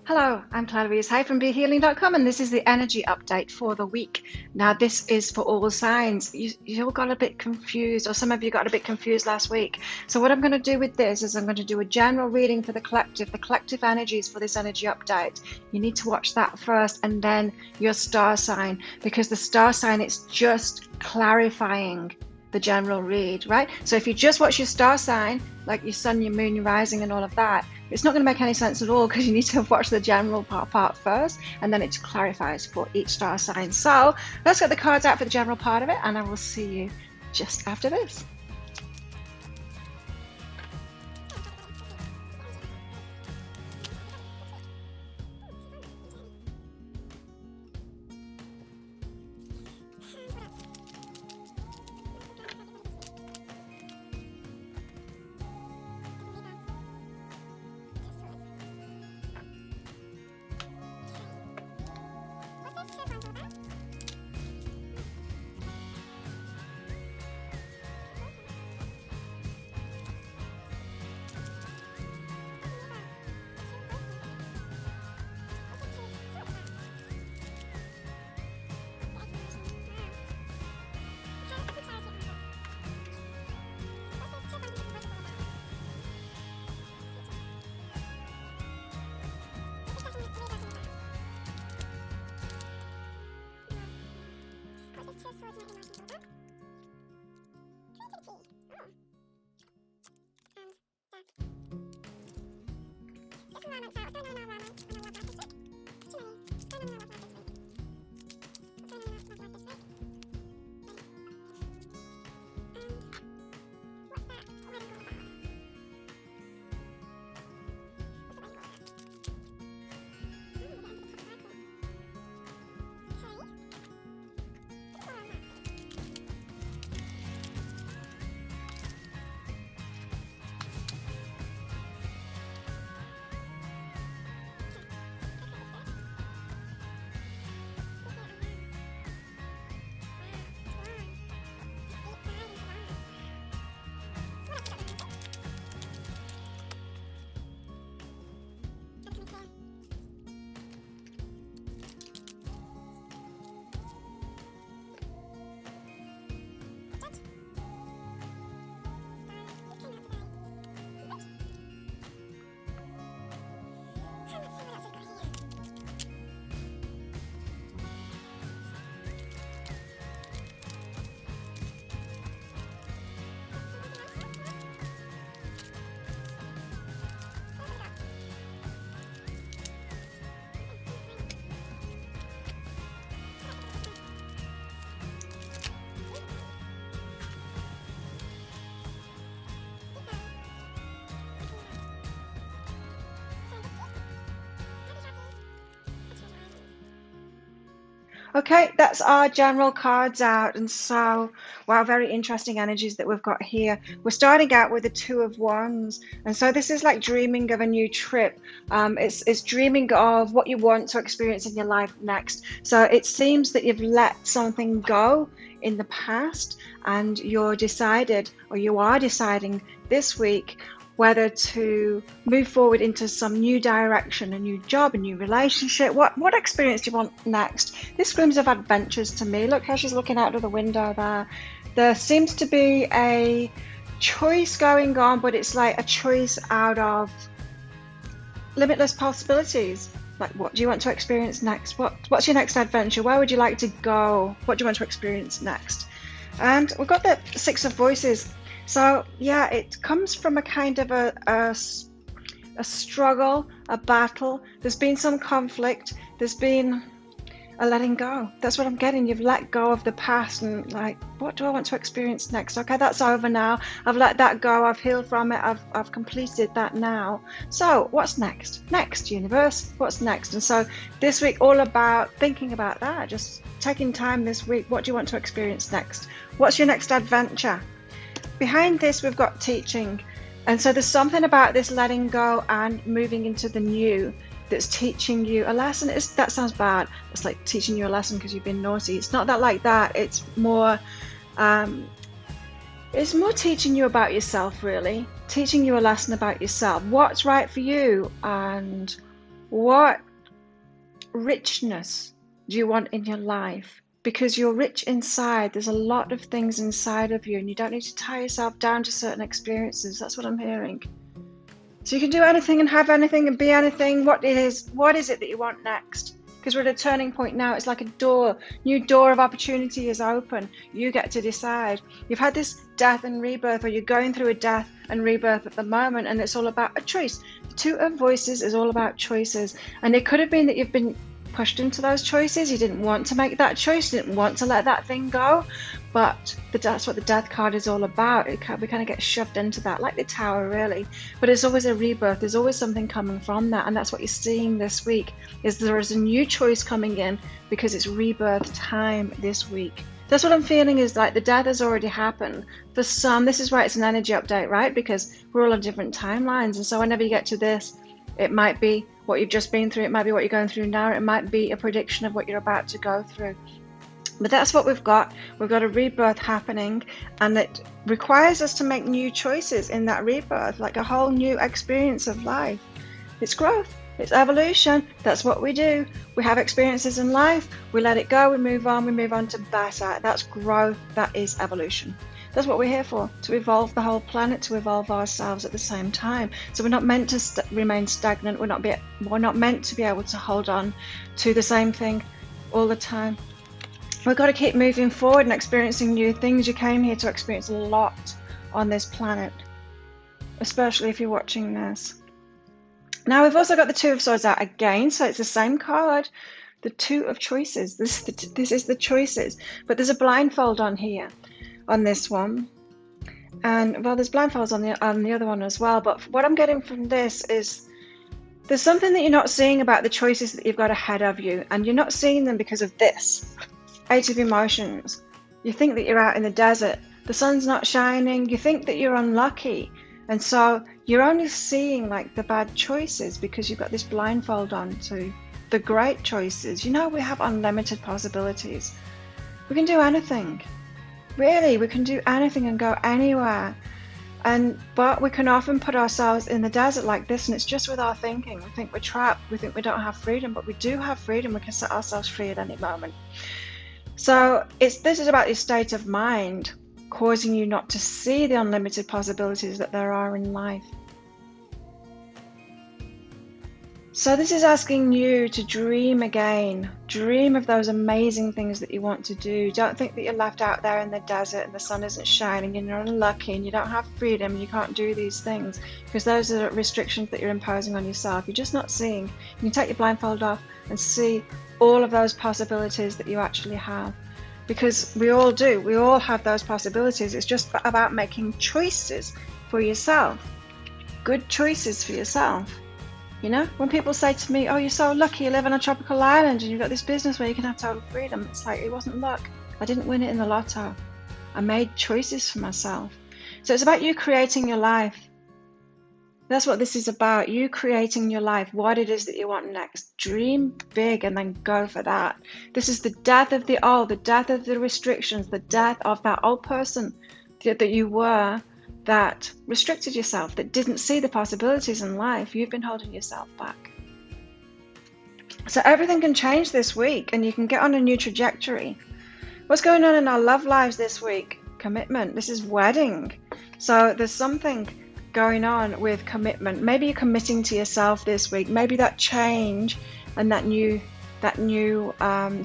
Hello, I'm Aries from BeHealing.com, and this is the energy update for the week. Now, this is for all signs. You all got a bit confused, or some of you got a bit confused last week. So what I'm going to do with this is I'm going to do a general reading for the collective energies for this energy update. You need to watch that first, and then your star sign, because the star sign, it's just clarifying the general read, right? So if you just watch your star sign, like your sun, your moon, your rising and all of that, it's not going to make any sense at all, because you need to watch the general part first, and then it clarifies for each star sign. So let's get the cards out for the general part of it, and I will see you just after this. Okay, that's our general cards out. And so, wow, very interesting energies that we've got here. We're starting out with the Two of Wands. And so this is like dreaming of a new trip. It's dreaming of what you want to experience in your life next. So it seems that you've let something go in the past, and you're decided, or you are deciding this week, whether to move forward into some new direction, a new job, a new relationship. What experience do you want next? This screams of adventures to me. Look how she's looking out of the window there. There seems to be a choice going on, but it's like a choice out of limitless possibilities. Like, what do you want to experience next? What's your next adventure? Where would you like to go? What do you want to experience next? And we've got the Six of Voices. So yeah, it comes from a kind of a struggle, a battle. There's been some conflict. There's been a letting go. That's what I'm getting. You've let go of the past, and like, what do I want to experience next? Okay, that's over now. I've let that go. I've healed from it. I've completed that now. So what's next? Next, universe, what's next? And so this week, all about thinking about that, just taking time this week. What do you want to experience next? What's your next adventure? Behind this, we've got teaching. And so there's something about this letting go and moving into the new that's teaching you a lesson. That sounds bad. It's like teaching you a lesson because you've been naughty. It's not that like that. It's more teaching you about yourself, really. Teaching you a lesson about yourself. What's right for you, and What richness do you want in your life? Because you're rich inside. There's a lot of things inside of you, and you don't need to tie yourself down to certain experiences. That's what I'm hearing. So you can do anything and have anything and be anything. What is it that you want next? Because we're at a turning point now. It's like a door. New door of opportunity is open. You get to decide. You've had this death and rebirth, or you're going through a death and rebirth at the moment, and it's all about a choice. The Two of Voices is all about choices. And it could have been that you've been pushed into those choices. You didn't want to make that choice. You didn't want to let that thing go. But that's what the death card is all about. We kind of get shoved into that, like the Tower, really. But it's always a rebirth. There's always something coming from that. And that's what you're seeing this week, is there is a new choice coming in, because it's rebirth time this week. That's what I'm feeling, is like the death has already happened. For some, this is why it's an energy update, right? Because we're all on different timelines. And so whenever you get to this, it might be what you've just been through. It might be what you're going through now. It might be a prediction of what you're about to go through. But that's what we've got. We've got a rebirth happening, and it requires us to make new choices in that rebirth, like a whole new experience of life. It's growth. It's evolution. That's what we do. We have experiences in life. We let it go. We move on to better. That's growth. That is evolution. That's what we're here for, to evolve the whole planet, to evolve ourselves at the same time. So we're not meant to remain stagnant. We're not meant to be able to hold on to the same thing all the time. We've got to keep moving forward and experiencing new things. You came here to experience a lot on this planet, especially if you're watching this. Now we've also got the Two of Swords out again, so it's the same card, the Two of Choices. This is the choices, but there's a blindfold on here, on this one, and well, there's blindfolds on the other one as well. But what I'm getting from this is there's something that you're not seeing about the choices that you've got ahead of you, and you're not seeing them because of this Eight of Emotions. You think that you're out in the desert, the sun's not shining, you think that you're unlucky, and so you're only seeing like the bad choices because you've got this blindfold on to the great choices. You know, we have unlimited possibilities. We can do anything. Really, we can do anything and go anywhere. But we can often put ourselves in the desert like this, and it's just with our thinking. We think we're trapped. We think we don't have freedom, but we do have freedom. We can set ourselves free at any moment. So this is about your state of mind, causing you not to see the unlimited possibilities that there are in life. So this is asking you to dream again. Dream of those amazing things that you want to do. Don't think that you're left out there in the desert and the sun isn't shining and you're unlucky and you don't have freedom and you can't do these things, because those are restrictions that you're imposing on yourself. You're just not seeing. You can take your blindfold off and see all of those possibilities that you actually have, because we all do. We all have those possibilities. It's just about making choices for yourself. Good choices for yourself. You know, when people say to me, oh, you're so lucky, you live on a tropical island and you've got this business where you can have total freedom. It's like, it wasn't luck. I didn't win it in the lotto. I made choices for myself. So it's about you creating your life. That's what this is about. You creating your life, what it is that you want next. Dream big and then go for that. This is the death of the old, the death of the restrictions, the death of that old person that you were, that restricted yourself, that didn't see the possibilities in life. You've been holding yourself back. So everything can change this week and you can get on a new trajectory. What's going on in our love lives this week? Commitment. This is wedding. So there's something going on with commitment. Maybe you're committing to yourself this week. Maybe that change and that new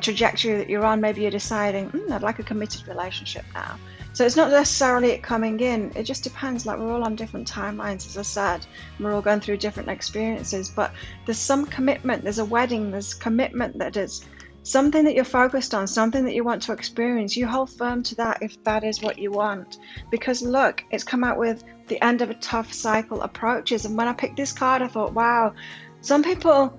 trajectory that you're on, maybe you're deciding, I'd like a committed relationship now. So it's not necessarily it coming in. It just depends. Like, we're all on different timelines, as I said. We're all going through different experiences. But there's some commitment. There's a wedding. There's commitment that is something that you're focused on, something that you want to experience. You hold firm to that if that is what you want. Because look, it's come out with the end of a tough cycle approaches. And when I picked this card, I thought, wow, some people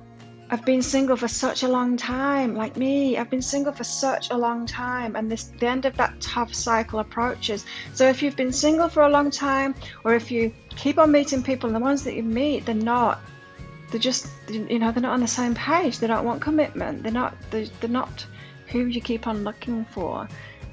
have been single for such a long time, like me. I've been single for such a long time, and the end of that tough cycle approaches. So if you've been single for a long time, or if you keep on meeting people, and the ones that you meet, they're not on the same page. They don't want commitment. They're not who you keep on looking for.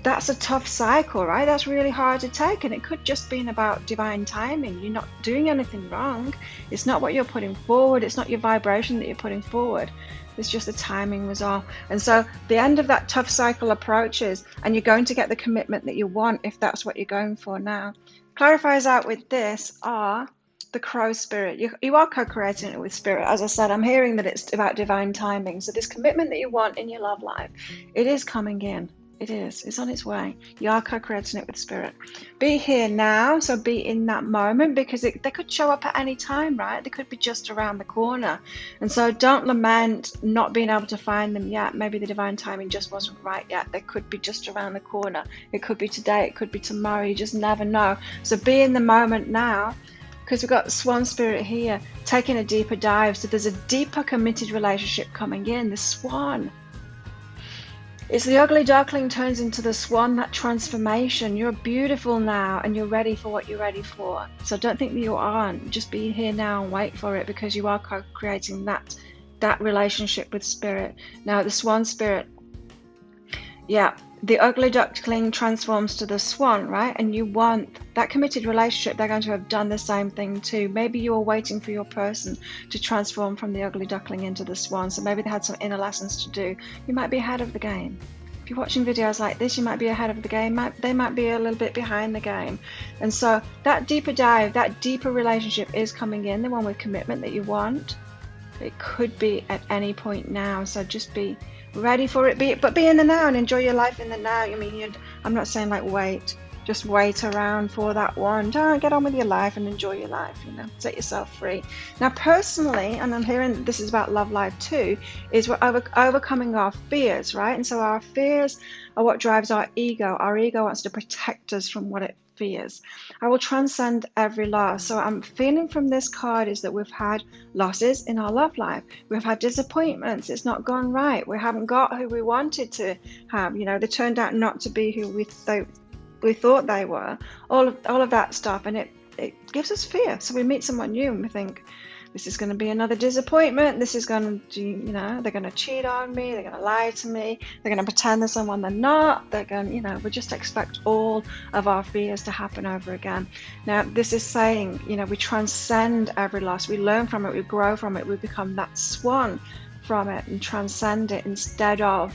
that's a tough cycle, right? That's really hard to take, and it could just be about divine timing. You're not doing anything wrong. It's not what you're putting forward. It's not your vibration that you're putting forward. It's just the timing was off. And so the end of that tough cycle approaches, and you're going to get the commitment that you want if that's what you're going for now. Clarifiers out with this are the crow spirit. You are co-creating it with spirit. As I said, I'm hearing that it's about divine timing. So this commitment that you want in your love life, it is coming in. It is. It's on its way. You are co-creating it with spirit. Be here now. So be in that moment, because they could show up at any time, right? They could be just around the corner. And so don't lament not being able to find them yet. Maybe the divine timing just wasn't right yet. They could be just around the corner. It could be today. It could be tomorrow. You just never know. So be in the moment now, because we've got the swan spirit here taking a deeper dive. So there's a deeper committed relationship coming in. The swan. It's the ugly duckling turns into the swan, that transformation. You're beautiful now, and you're ready for what you're ready for. So don't think that you aren't. Just be here now and wait for it, because you are co-creating that relationship with spirit. Now the swan spirit, yeah, the ugly duckling transforms to the swan, right? And you want that committed relationship. They're going to have done the same thing too. Maybe you were waiting for your person to transform from the ugly duckling into the swan. So maybe they had some inner lessons to do. You might be ahead of the game. If you're watching videos like this, you might be ahead of the game. They might be a little bit behind the game. And so that deeper dive, that deeper relationship is coming in, the one with commitment that you want. It could be at any point now. So just be ready for it, but be in the now and enjoy your life in the now. I mean, I'm not saying like wait, just wait around for that one. Don't get on with your life and enjoy your life, set yourself free. Now personally, and I'm hearing this is about love life too, is we're overcoming our fears, right? And so our fears are what drives our ego. Our ego wants to protect us from what it fears. I will transcend every loss. So I'm feeling from this card is that we've had losses in our love life. We've had disappointments. It's not gone right. We haven't got who we wanted to have. They turned out not to be who we thought they were. All of that stuff, and it gives us fear. So we meet someone new and we think, this is going to be another disappointment. This is going to, they're going to cheat on me. They're going to lie to me. They're going to pretend they're someone they're not. They're going, we just expect all of our fears to happen over again. Now, this is saying, we transcend every loss. We learn from it. We grow from it. We become that swan from it and transcend it, instead of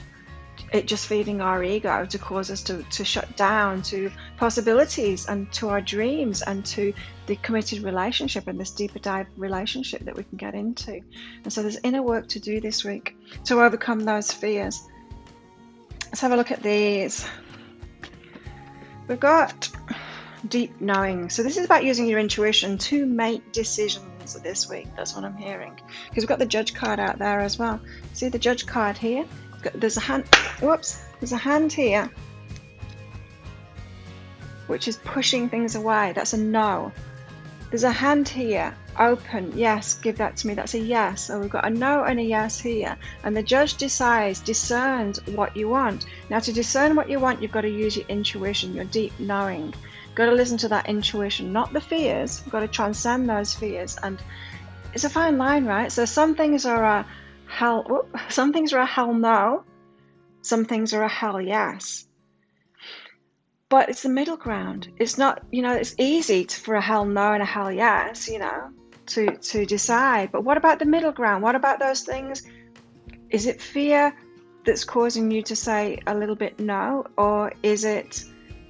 it just feeding our ego to cause us to shut down to possibilities and to our dreams and to the committed relationship and this deeper dive relationship that we can get into. And so there's inner work to do this week to overcome those fears. Let's have a look at these. We've got deep knowing. So this is about using your intuition to make decisions this week. That's what I'm hearing, because we've got the Judge card out there as well. See the Judge card here? There's a hand, there's a hand here which is pushing things away. That's a no. There's a hand here, open, yes, give that to me. That's a yes. So we've got a no and a yes here, and the Judge discerns what you want. Now to discern what you want, you've got to use your intuition, your deep knowing. You've got to listen to that intuition, not the fears. You've got to transcend those fears, and it's a fine line, right? So some things are a hell, some things are a hell no, some things are a hell yes, but it's the middle ground. It's not, it's easy for a hell no and a hell yes, to decide, but what about the middle ground? What about those things? Is it fear that's causing you to say a little bit no, or is it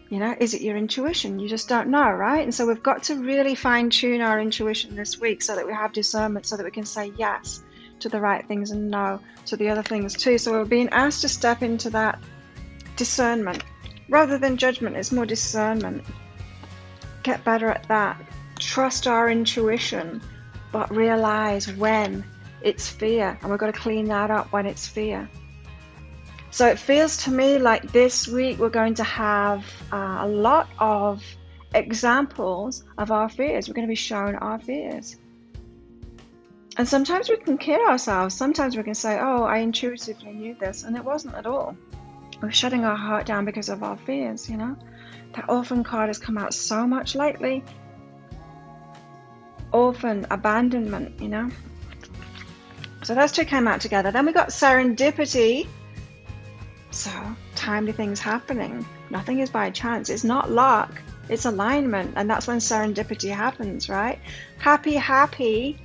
your intuition? You just don't know, right? And so we've got to really fine tune our intuition this week so that we have discernment, so that we can say yes to the right things and no to the other things too. So we're being asked to step into that discernment rather than judgment. It's more discernment. Get better at that. Trust our intuition, but realize when it's fear, and we've got to clean that up when it's fear. So it feels to me like this week we're going to have a lot of examples of our fears. We're going to be shown our fears. And sometimes we can kid ourselves. Sometimes we can say, oh, I intuitively knew this, and it wasn't at all. We're shutting our heart down because of our fears, That orphan card has come out so much lately. Orphan, abandonment, So those two came out together. Then we got serendipity. So timely things happening. Nothing is by chance. It's not luck. It's alignment. And that's when serendipity happens, right? Happy, happy,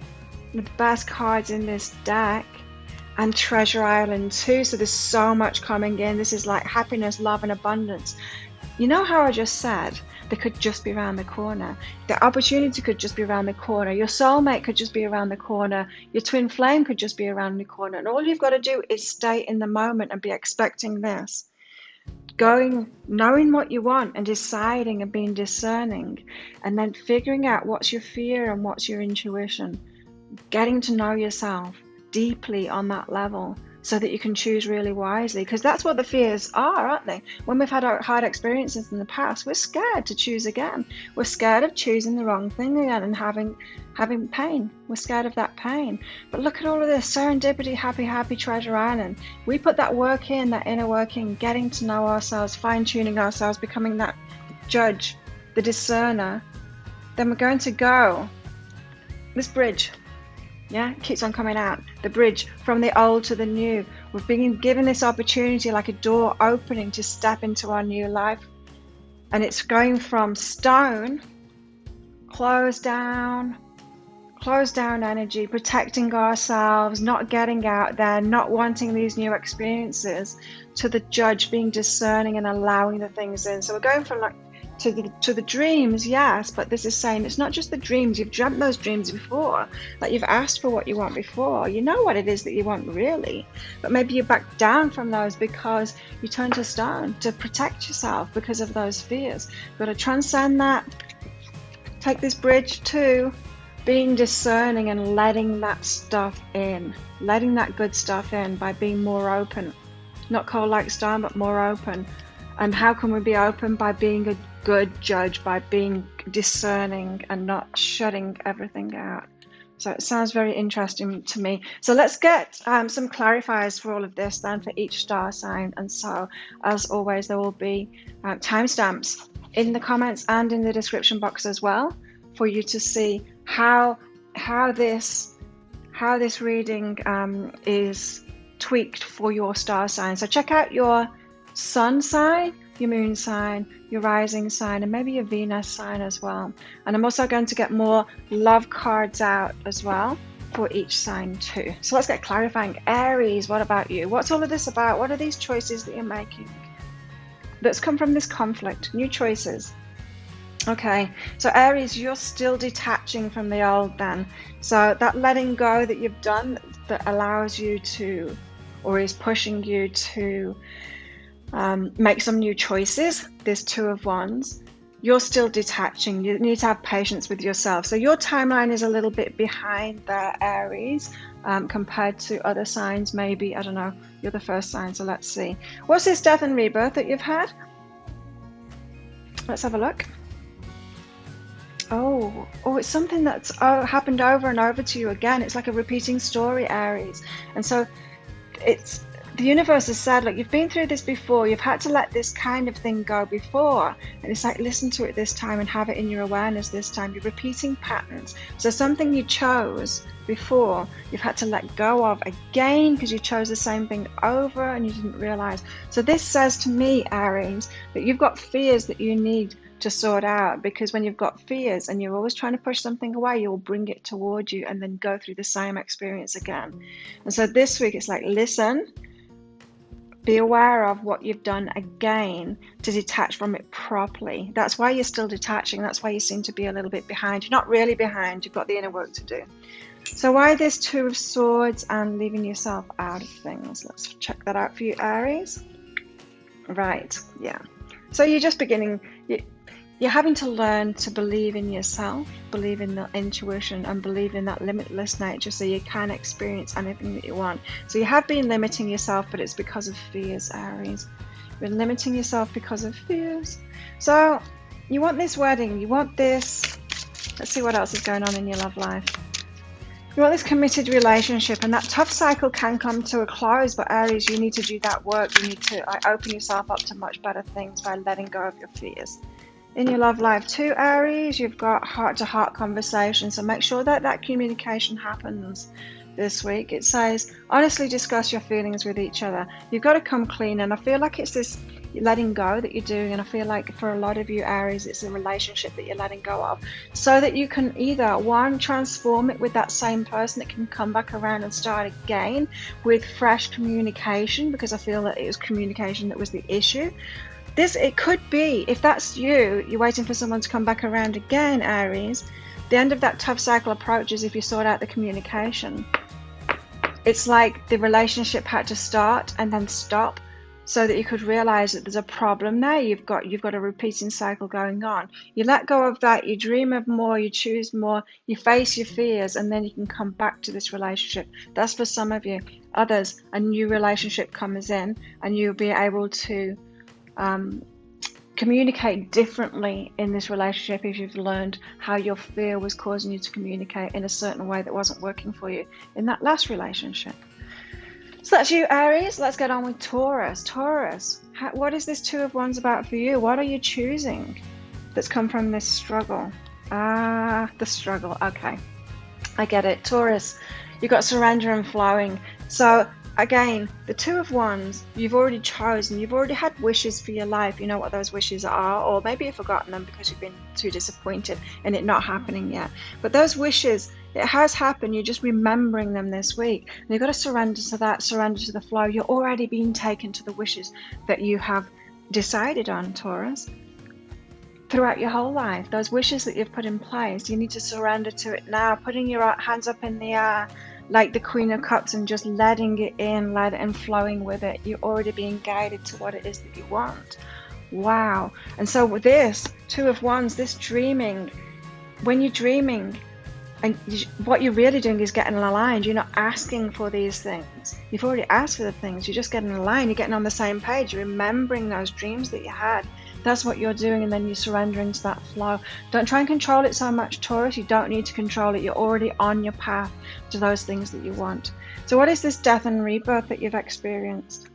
the best cards in this deck. And Treasure Island too. So there's so much coming in. This is like happiness, love, and abundance. You know how I just said they could just be around the corner. The opportunity could just be around the corner. Your soulmate could just be around the corner. Your twin flame could just be around the corner. And all you've got to do is stay in the moment and be expecting this. Knowing what you want and deciding and being discerning. And then figuring out what's your fear and what's your intuition. Getting to know yourself deeply on that level so that you can choose really wisely, because that's what the fears are, aren't they? When we've had our hard experiences in the past, we're scared to choose again. We're scared of choosing the wrong thing again and having pain. We're scared of that pain. But look at all of this serendipity, happy, happy, Treasure Island. We put that work in, that inner work in, getting to know ourselves, fine-tuning ourselves, becoming that judge, the discerner. Then we're going to go this bridge. Yeah, it keeps on coming out. The bridge from the old to the new. We've been given this opportunity like a door opening to step into our new life. And it's going from stone, closed down energy, protecting ourselves, not getting out there, not wanting these new experiences, to the judge, being discerning and allowing the things in. So we're going from like to the dreams, yes, but this is saying it's not just the dreams. You've dreamt those dreams before, like you've asked for what you want before. You know what it is that you want really, but maybe you back down from those because you turn to stone to protect yourself because of those fears. You've got to transcend that, take this bridge to being discerning and letting that stuff in, letting that good stuff in by being more open, not cold like stone, but more open. And how can we be open? By being a good judge, by being discerning and not shutting everything out. So it sounds very interesting to me. So let's get some clarifiers for all of this then for each star sign. And so as always, there will be timestamps in the comments and in the description box as well for you to see how this reading is tweaked for your star sign. So check out your sun sign, your moon sign, your rising sign, and maybe your Venus sign as well. And I'm also going to get more love cards out as well for each sign too. So let's get clarifying. Aries, what about you? What's all of this about? What are these choices that you're making that's come from this conflict? New choices. Okay, so Aries, you're still detaching from the old then. So that letting go that you've done that allows you to, or is pushing you to make some new choices. There's Two of Wands. You're still detaching. You need to have patience with yourself. So your timeline is a little bit behind there, Aries, compared to other signs. Maybe, I don't know, you're the first sign, so let's see. What's this death and rebirth that you've had? Let's have a look. Oh, it's something that's happened over and over to you again. It's like a repeating story, Aries. And so it's the universe has said, look, you've been through this before. You've had to let this kind of thing go before. And it's like, listen to it this time and have it in your awareness this time. You're repeating patterns. So something you chose before, you've had to let go of again because you chose the same thing over and you didn't realize. So this says to me, Aries, that you've got fears that you need to sort out, because when you've got fears and you're always trying to push something away, you'll bring it towards you and then go through the same experience again. And so this week it's like, listen, be aware of what you've done again to detach from it properly. That's why you're still detaching. That's why you seem to be a little bit behind. You're not really behind. You've got the inner work to do. So why this Two of Swords and leaving yourself out of things? Let's check that out for you, Aries. Right, yeah. So you're just beginning. You're having to learn to believe in yourself, believe in the intuition, and believe in that limitless nature so you can experience anything that you want. So you have been limiting yourself, but it's because of fears, Aries. You've been limiting yourself because of fears. So you want this wedding, you want this. Let's see what else is going on in your love life. You want this committed relationship, and that tough cycle can come to a close, but Aries, you need to do that work. You need to open yourself up to much better things by letting go of your fears. In your love life too, Aries, you've got heart-to-heart conversation, so make sure that that communication happens this week. It says, honestly discuss your feelings with each other. You've got to come clean. And I feel like it's this letting go that you're doing. And I feel like for a lot of you, Aries, it's a relationship that you're letting go of, so that you can either, one, transform it with that same person that can come back around and start again with fresh communication, because I feel that it was communication that was the issue. It could be, if that's you, you're waiting for someone to come back around again, Aries. The end of that tough cycle approaches if you sort out the communication. It's like the relationship had to start and then stop, so that you could realize that there's a problem there. You've got a repeating cycle going on. You let go of that, you dream of more, you choose more, you face your fears, and then you can come back to this relationship. That's for some of you. Others, a new relationship comes in and you'll be able to communicate differently in this relationship if you've learned how your fear was causing you to communicate in a certain way that wasn't working for you in that last relationship. So that's you, Aries. Let's get on with Taurus. Taurus, what is this Two of Wands about for you? What are you choosing that's come from this struggle? The struggle. Okay, I get it. Taurus, you've got surrender and flowing. So again, the Two of Wands, you've already chosen, you've already had wishes for your life. You know what those wishes are, or maybe you've forgotten them because you've been too disappointed in it not happening yet. But those wishes, it has happened. You're just remembering them this week. And you've got to surrender to that, surrender to the flow. You're already being taken to the wishes that you have decided on, Taurus. Throughout your whole life, those wishes that you've put in place, you need to surrender to it now, putting your hands up in the air like the Queen of Cups and just letting it in, and flowing with it. You're already being guided to what it is that you want. Wow. And so with this Two of Wands, this dreaming, when you're dreaming, and what you're really doing is getting aligned. You're not asking for these things. You've already asked for the things. You're just getting aligned. You're getting on the same page. You're remembering those dreams that you had. That's what you're doing, and then you're surrendering to that flow. Don't try and control it so much, Taurus. You don't need to control it. You're already on your path to those things that you want. So what is this death and rebirth that you've experienced?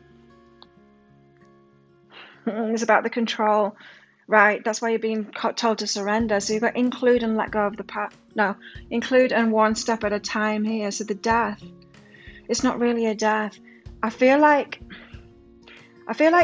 It's about the control, right? That's why you're being told to surrender. So you've got include and let go of the past. No, include and one step at a time here. So the death, it's not really a death. I feel like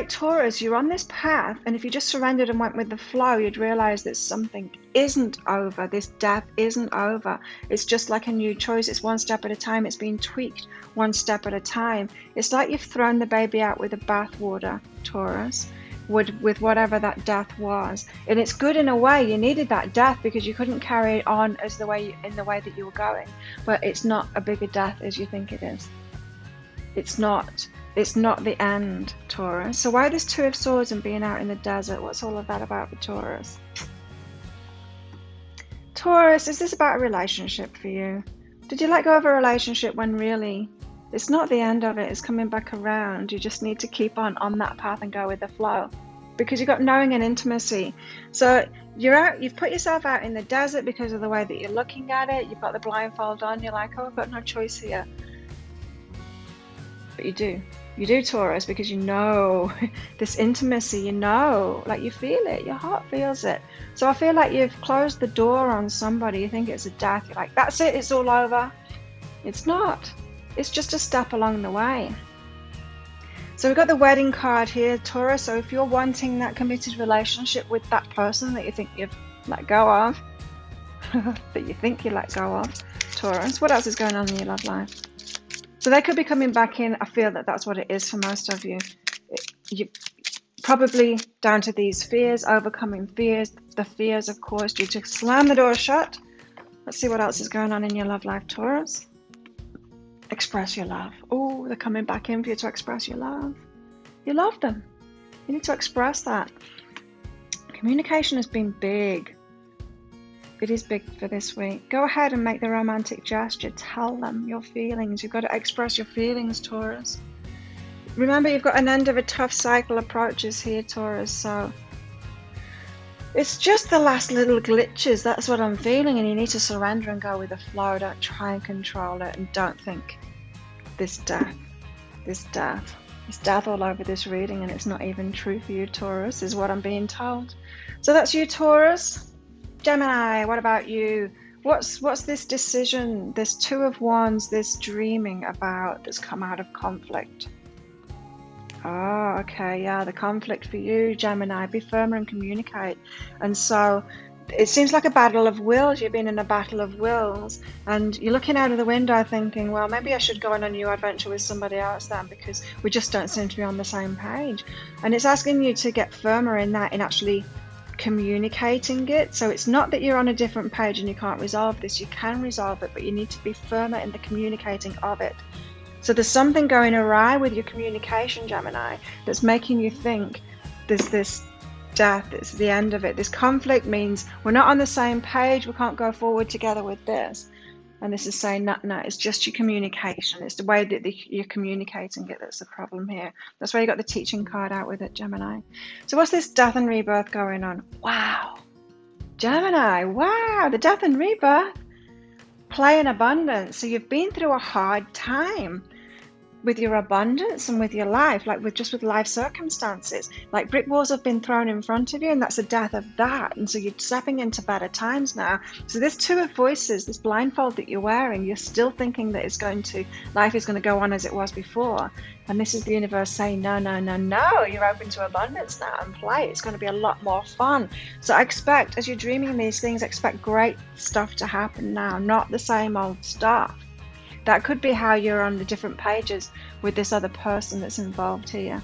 Taurus, you're on this path, and if you just surrendered and went with the flow, you'd realize that something isn't over. This death isn't over. It's just like a new choice. It's one step at a time. It's being tweaked one step at a time. It's like you've thrown the baby out with the bathwater, Taurus, with whatever that death was. And it's good in a way. You needed that death because you couldn't carry it on in the way that you were going. But it's not a bigger death as you think it is. It's not the end, Taurus. So why this Two of Swords and being out in the desert? What's all of that about for Taurus? Taurus, is this about a relationship for you? Did you let go of a relationship when really it's not the end of it? It's coming back around. You just need to keep on that path and go with the flow, because you've got knowing and intimacy. So you're out, you've put yourself out in the desert because of the way that you're looking at it. You've got the blindfold on. You're like, oh, I've got no choice here. But you do, Taurus, because you know this intimacy, like you feel it, your heart feels it. So I feel like you've closed the door on somebody. You think it's a death. You're like, that's it, it's all over. It's not. It's just a step along the way. So we've got the wedding card here, Taurus. So if you're wanting that committed relationship with that person that you think you've let go of, that you think you let go of, Taurus, what else is going on in your love life? So they could be coming back in. I feel that that's what it is for most of you. You probably down to these fears, overcoming fears. The fears have caused you to slam the door shut. Let's see what else is going on in your love life, Taurus. Express your love. Oh, they're coming back in for you to express your love. You love them. You need to express that. Communication has been big. It is big for this week. Go ahead and make the romantic gesture. Tell them your feelings. You've got to express your feelings, Taurus. Remember, you've got an end of a tough cycle approaches here, Taurus. So it's just the last little glitches. That's what I'm feeling. And you need to surrender and go with the flow. Don't try and control it. And don't think this death all over this reading. And it's not even true for you, Taurus, is what I'm being told. So that's you, Taurus. Gemini, what about you? What's this decision, this Two of Wands, this dreaming about that's come out of conflict? Oh, okay, yeah, the conflict for you, Gemini. Be firmer and communicate. And so it seems like a battle of wills. You've been in a battle of wills, and you're looking out of the window thinking, well, maybe I should go on a new adventure with somebody else then, because we just don't seem to be on the same page. And it's asking you to get firmer in that, in actually communicating it. So it's not that you're on a different page and you can't resolve this. You can resolve it, but you need to be firmer in the communicating of it. So there's something going awry with your communication, Gemini, that's making you think there's this death, it's the end of it. This conflict means we're not on the same page, we can't go forward together with this. And this is saying, no, it's just your communication. It's the way that you're communicating it that's the problem here. That's why you got the teaching card out with it, Gemini. So what's this death and rebirth going on? Wow. Gemini, wow, the death and rebirth. Play in abundance. So you've been through a hard time with your abundance and with your life, like with life circumstances. Like brick walls have been thrown in front of you, and that's the death of that. And so you're stepping into better times now. So this Two of Voices, this blindfold that you're wearing, you're still thinking that life is going to go on as it was before. And this is the universe saying, no, you're open to abundance now and play. It's going to be a lot more fun. So I expect, as you're dreaming these things, expect great stuff to happen now, not the same old stuff. That could be how you're on the different pages with this other person that's involved here.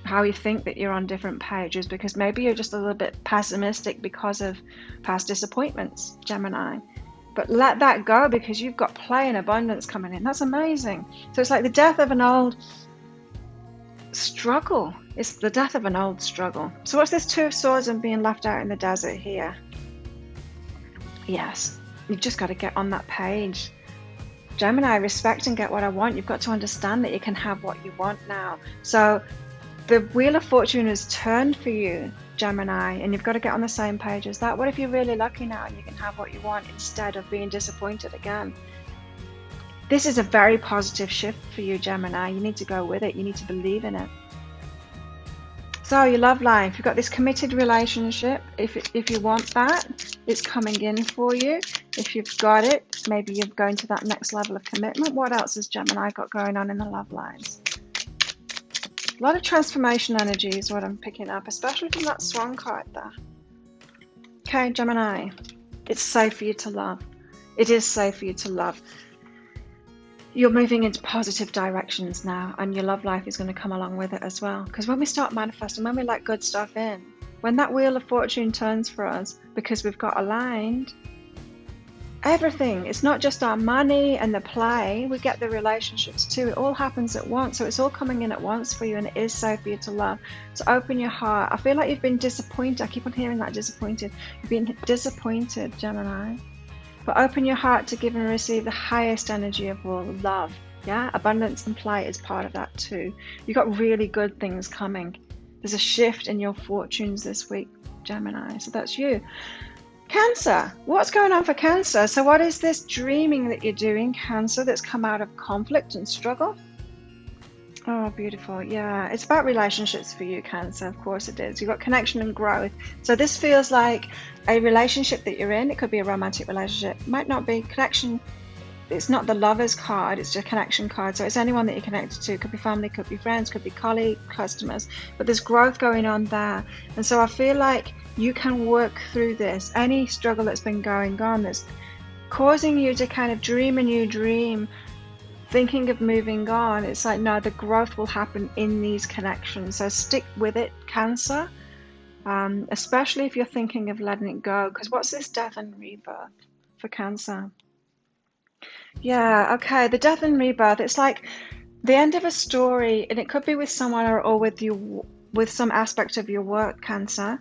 How you think that you're on different pages, because maybe you're just a little bit pessimistic because of past disappointments, Gemini. But let that go, because you've got play and abundance coming in. That's amazing. So it's like the death of an old struggle. It's the death of an old struggle. So what's this Two of Swords and being left out in the desert here? Yes, you've just got to get on that page. Gemini, respect and get what I want. You've got to understand that you can have what you want now. So the Wheel of Fortune has turned for you, Gemini, and you've got to get on the same page as that. What if you're really lucky now and you can have what you want instead of being disappointed again? This is a very positive shift for you, Gemini. You need to go with it. You need to believe in it. So your love life, you've got this committed relationship. If you want that, it's coming in for you. If you've got it, maybe you're going to that next level of commitment. What else has Gemini got going on in the love lives? A lot of transformation energy is what I'm picking up, especially from that Swan card there. Okay, Gemini, it's safe for you to love. It is safe for you to love. You're moving into positive directions now, and your love life is going to come along with it as well. Because when we start manifesting, when we let good stuff in, when that Wheel of Fortune turns for us, because we've got aligned, everything, it's not just our money and the play, we get the relationships too. It all happens at once. So it's all coming in at once for you, and it is safe for you to love. So open your heart. I feel like you've been disappointed. I keep on hearing that, disappointed. You've been disappointed, Gemini. But open your heart to give and receive the highest energy of all, love. Yeah, abundance and play is part of that too. You've got really good things coming. There's a shift in your fortunes this week, Gemini. So that's you. Cancer, what's going on for Cancer? So what is this dreaming that you're doing, Cancer, that's come out of conflict and struggle? Oh, beautiful. Yeah, it's about relationships for you, Cancer. Of course it is. You've got connection and growth. So this feels like a relationship that you're in. It could be a romantic relationship. It might not be. Connection, it's not the Lovers card. It's just a connection card. So it's anyone that you're connected to. It could be family, could be friends, could be colleagues, customers. But there's growth going on there. And so I feel like you can work through this. Any struggle that's been going on that's causing you to kind of dream a new dream, thinking of moving on, it's like, no, the growth will happen in these connections. So stick with it, Cancer, especially if you're thinking of letting it go. Because what's this death and rebirth for Cancer? Yeah, okay, the death and rebirth, it's like the end of a story, and it could be with someone or with you, with some aspect of your work, Cancer.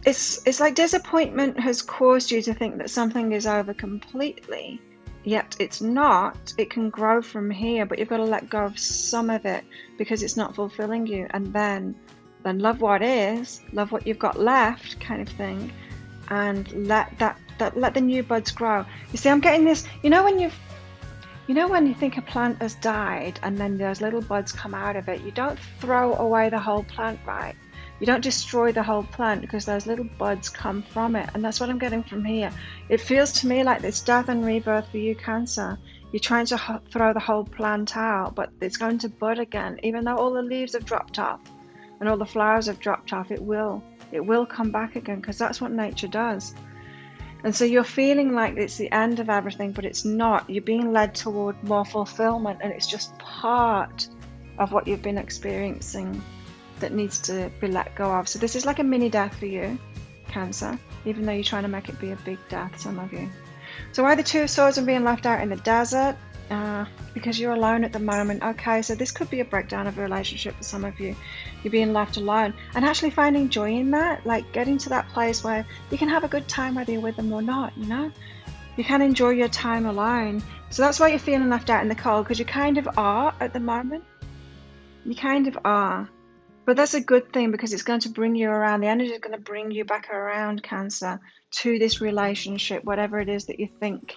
It's like disappointment has caused you to think that something is over completely. Yet it's not. It can grow from here, but you've got to let go of some of it because it's not fulfilling you, and then love what is, love what you've got left, kind of thing, and let the new buds grow. You see, I'm getting this. You know when you think a plant has died and then those little buds come out of it, you don't throw away the whole plant, right? You don't destroy the whole plant, because those little buds come from it. And that's what I'm getting from here. It feels to me like this death and rebirth for you, Cancer. You're trying to throw the whole plant out, but it's going to bud again. Even though all the leaves have dropped off and all the flowers have dropped off, it will come back again, because that's what nature does. And so you're feeling like it's the end of everything, but it's not. You're being led toward more fulfillment, and it's just part of what you've been experiencing that needs to be let go of. So this is like a mini death for you, Cancer, even though you're trying to make it be a big death, some of you. So why the Two of Swords and being left out in the desert? Because you're alone at the moment. Okay, so this could be a breakdown of a relationship for some of you. You're being left alone and actually finding joy in that, like getting to that place where you can have a good time whether you're with them or not, you know? You can enjoy your time alone. So that's why you're feeling left out in the cold, because you kind of are at the moment. You kind of are. But that's a good thing, because it's going to bring you around. The energy is going to bring you back around, Cancer, to this relationship, whatever it is that you think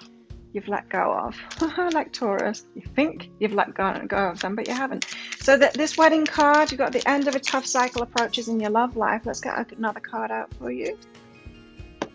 you've let go of. Like Taurus, you think you've let go of them, but you haven't. So this wedding card, you've got the end of a tough cycle approaches in your love life. Let's get another card out for you.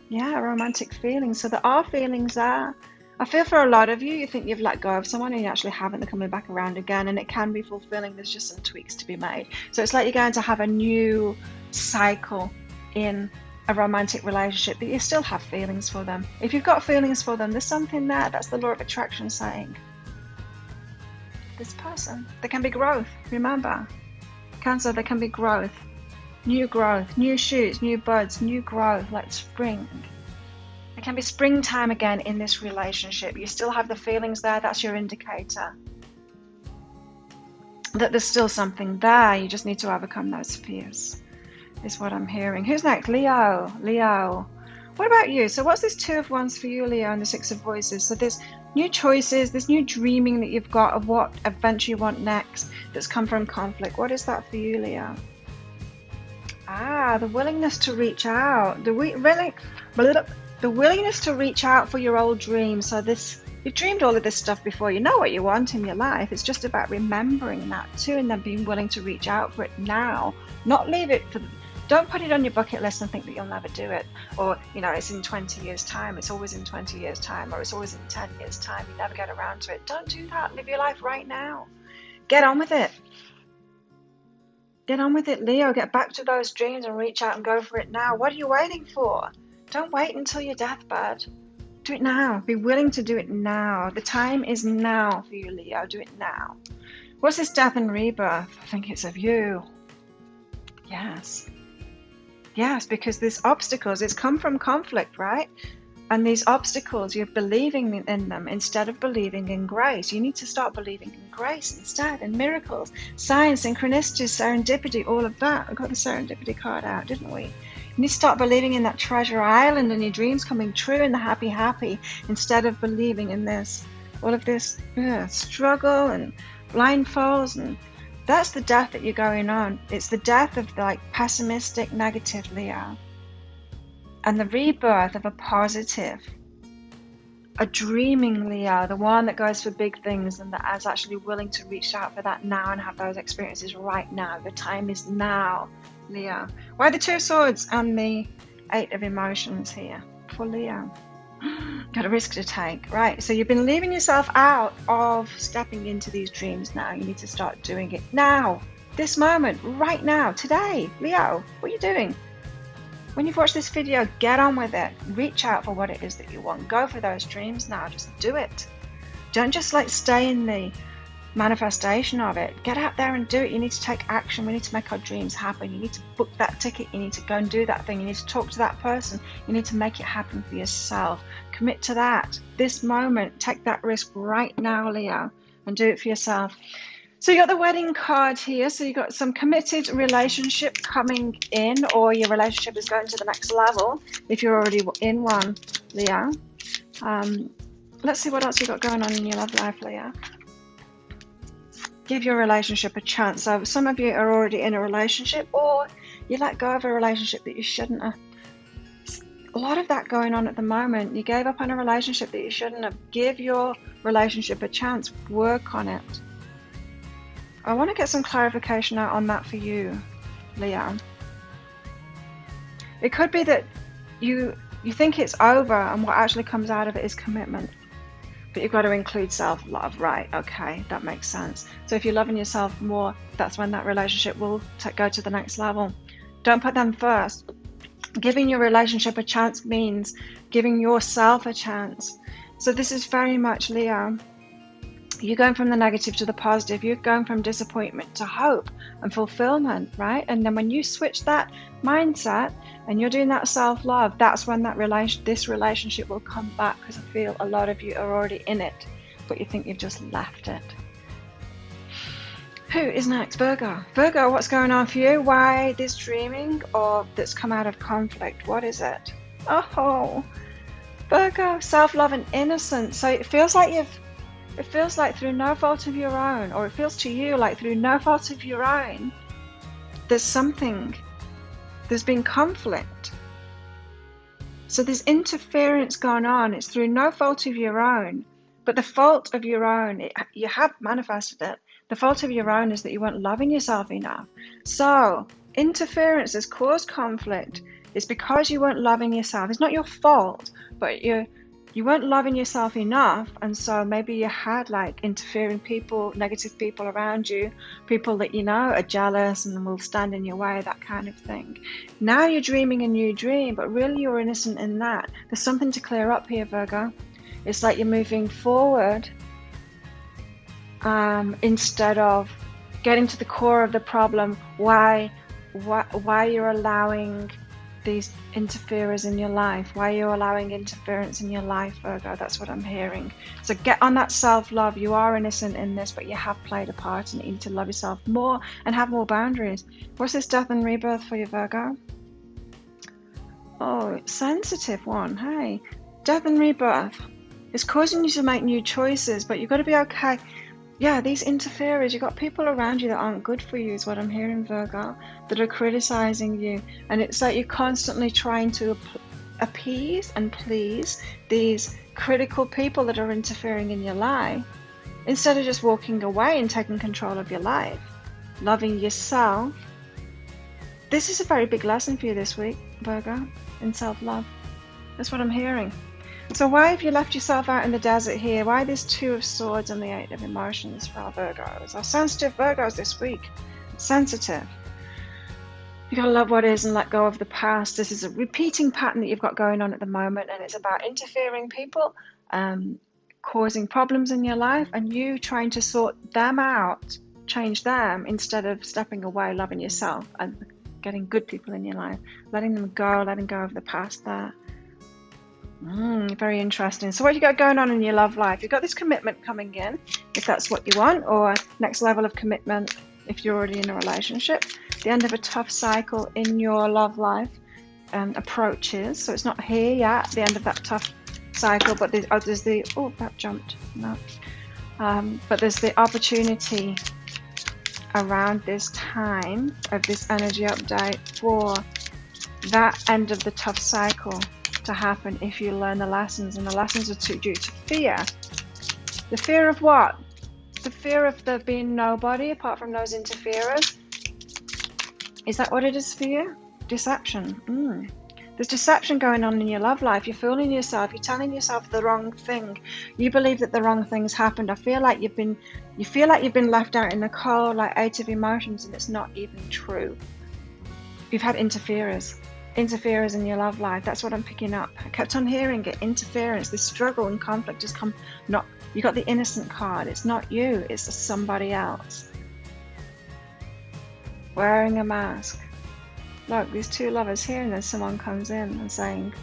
Yeah, romantic feelings. So there are feelings there. I feel for a lot of you, you think you've let go of someone and you actually haven't. They're coming back around again, and it can be fulfilling. There's just some tweaks to be made. So it's like you're going to have a new cycle in a romantic relationship, but you still have feelings for them. If you've got feelings for them, there's something there. That's the law of attraction saying, this person, there can be growth. Remember, Cancer, there can be growth, new shoots, new buds, new growth, like spring. It can be springtime again in this relationship. You still have the feelings there. That's your indicator that there's still something there. You just need to overcome those fears, is what I'm hearing. Who's next? Leo. What about you? So what's this Two of Wands for you, Leo, and the Six of Voices? So there's new choices, this new dreaming that you've got of what adventure you want next that's come from conflict. What is that for you, Leo? The willingness to reach out. The willingness to reach out for your old dreams. So you've dreamed all of this stuff before. You know what you want in your life. It's just about remembering that too, and then being willing to reach out for it now. Not leave it for. Don't put it on your bucket list and think that you'll never do it, or it's in 20 years time. It's always in 20 years time, or it's always in 10 years time. You never get around to it. Don't do that. Live your life right now. Get on with it. Get on with it, Leo. Get back to those dreams and reach out and go for it now. What are you waiting for? Don't wait until your deathbed. Do it now. Be willing to do it now. The time is now for you, Leo. Do it now. What's this death and rebirth? I think it's of you. Yes, because these obstacles, it's come from conflict, right? And these obstacles, you're believing in them instead of believing in grace. You need to start believing in grace instead, in miracles, signs, synchronicities, serendipity, all of that. I got the serendipity card out, didn't we? You need to start believing in that treasure island and your dreams coming true and the happy, instead of believing in this, all of this struggle and blindfolds. And that's the death that you're going on. It's the death of pessimistic, negative Leo. And the rebirth of a positive, a dreaming Leo, the one that goes for big things and that is actually willing to reach out for that now and have those experiences right now. The time is now, Leo. Why the Two of Swords and the Eight of Emotions here for Leo? Got a risk to take, right? So you've been leaving yourself out of stepping into these dreams now. You need to start doing it now, this moment, right now, today. Leo, what are you doing? When you've watched this video, get on with it. Reach out for what it is that you want. Go for those dreams now. Just do it. Don't just stay in the manifestation of it. Get out there and do it. You need to take action. We need to make our dreams happen. You need to book that ticket. You need to go and do that thing. You need to talk to that person. You need to make it happen for yourself. Commit to that. This moment, take that risk right now, Leo, and do it for yourself. So you got the wedding card here. So you got some committed relationship coming in, or your relationship is going to the next level if you're already in one, Leo. Let's see what else you got going on in your love life, Leo. Give your relationship a chance. So some of you are already in a relationship, or you let go of a relationship that you shouldn't have. A lot of that going on at the moment. You gave up on a relationship that you shouldn't have. Give your relationship a chance. Work on it. I want to get some clarification out on that for you, Leo. It could be that you think it's over, and what actually comes out of it is commitment. But you've got to include self-love, right? Okay, that makes sense. So if you're loving yourself more, that's when that relationship will go to the next level. Don't put them first. Giving your relationship a chance means giving yourself a chance. So this is very much Leo. You're going from the negative to the positive. You're going from disappointment to hope and fulfillment, right? And then when you switch that mindset and you're doing that self-love, that's when this relationship will come back, because I feel a lot of you are already in it, but you think you've just left it. Who is next? Virgo. Virgo, what's going on for you? Why this dreaming or that's come out of conflict? What is it? Oh, Virgo, self-love and innocence. So it feels like through no fault of your own, or it feels to you like through no fault of your own, there's been conflict. So there's interference going on. It's through no fault of your own, but the fault of your own, you have manifested it. The fault of your own is that you weren't loving yourself enough. So interference has caused conflict. It's because you weren't loving yourself. It's not your fault, but you weren't loving yourself enough, and so maybe you had like interfering people, negative people around you, people that you know are jealous and will stand in your way, that kind of thing. Now you're dreaming a new dream, but really you're innocent in that. There's something to clear up here, Virgo. It's like you're moving forward instead of getting to the core of the problem, why you're allowing these interferers in your life, why you're allowing interference in your life, Virgo. That's what I'm hearing. So get on that self-love. You are innocent in this, but you have played a part, and you need to love yourself more and have more boundaries. What's this death and rebirth for you, Virgo? Oh, sensitive one. Hey, death and rebirth. It's causing you to make new choices, but you've got to be okay. Yeah, these interferers, you've got people around you that aren't good for you, is what I'm hearing, Virgo, that are criticizing you. And it's like you're constantly trying to appease and please these critical people that are interfering in your life, instead of just walking away and taking control of your life, loving yourself. This is a very big lesson for you this week, Virgo, in self-love. That's what I'm hearing. So why have you left yourself out in the desert here? Why this Two of Swords and the Eight of Emotions for our Virgos? Our sensitive Virgos this week. Sensitive. You gotta love what is and let go of the past. This is a repeating pattern that you've got going on at the moment, and it's about interfering people, causing problems in your life, and you trying to sort them out, change them, instead of stepping away, loving yourself and getting good people in your life, letting them go, letting go of the past there. Very interesting. So what you got going on in your love life? You've got this commitment coming in, if that's what you want, or next level of commitment if you're already in a relationship. The end of a tough cycle in your love life approaches. So it's not here yet, the end of that tough cycle, but there's the, oh, that jumped. No. But there's the opportunity around this time of this energy update for that end of the tough cycle to happen if you learn the lessons, and the lessons are due to fear. The fear of what? The fear of there being nobody apart from those interferers. Is that what it is for you? Deception. There's deception going on in your love life. You're fooling yourself. You're telling yourself the wrong thing. You believe that the wrong thing's happened. You feel like you've been left out in the cold, like Eight of Emotions, and it's not even true. You've had interferers in your love life. That's what I'm picking up. I kept on hearing it. Interference, this struggle and conflict has come. Not you got the innocent card. It's not you. It's somebody else wearing a mask. Look, these two lovers here, and then someone comes in and saying,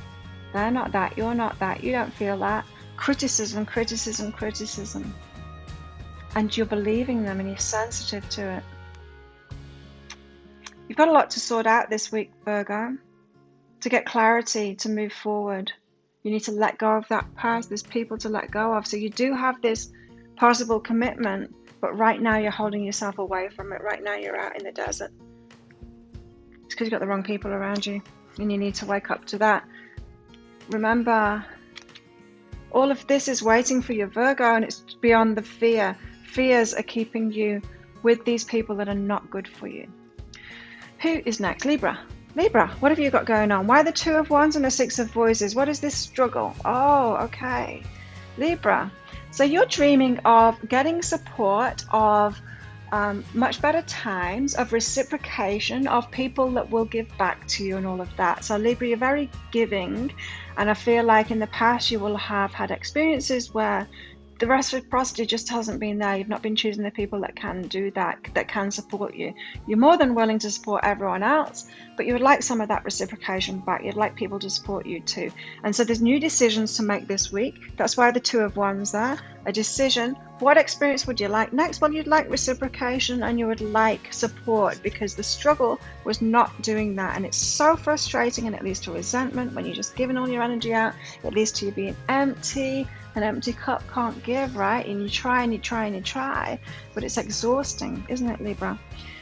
they're not that, you're not that, you don't feel that. Criticism. And you're believing them, and you're sensitive to it. You've got a lot to sort out this week, Virgo. To get clarity, to move forward. You need to let go of that past. There's people to let go of. So you do have this possible commitment, but right now you're holding yourself away from it. Right now you're out in the desert. It's because you've got the wrong people around you, and you need to wake up to that. Remember, all of this is waiting for you, Virgo, and it's beyond the fear. Fears are keeping you with these people that are not good for you. Who is next? Libra. Libra, what have you got going on? Why the Two of Wands and the Six of Voices? What is this struggle? Oh, okay. Libra, so you're dreaming of getting support, of much better times, of reciprocation, of people that will give back to you and all of that. So Libra, you're very giving, and I feel like in the past you will have had experiences where the reciprocity just hasn't been there. You've not been choosing the people that can do that, that can support you. You're more than willing to support everyone else, but you would like some of that reciprocation back. You'd like people to support you too. And so there's new decisions to make this week. That's why the Two of Wands there. A decision. What experience would you like next? Well, you'd like reciprocation and you would like support, because the struggle was not doing that. And it's so frustrating, and it leads to resentment when you're just giving all your energy out. It leads to you being empty. An empty cup can't give, right? And you try and you try and you try, but it's exhausting, isn't it, Libra?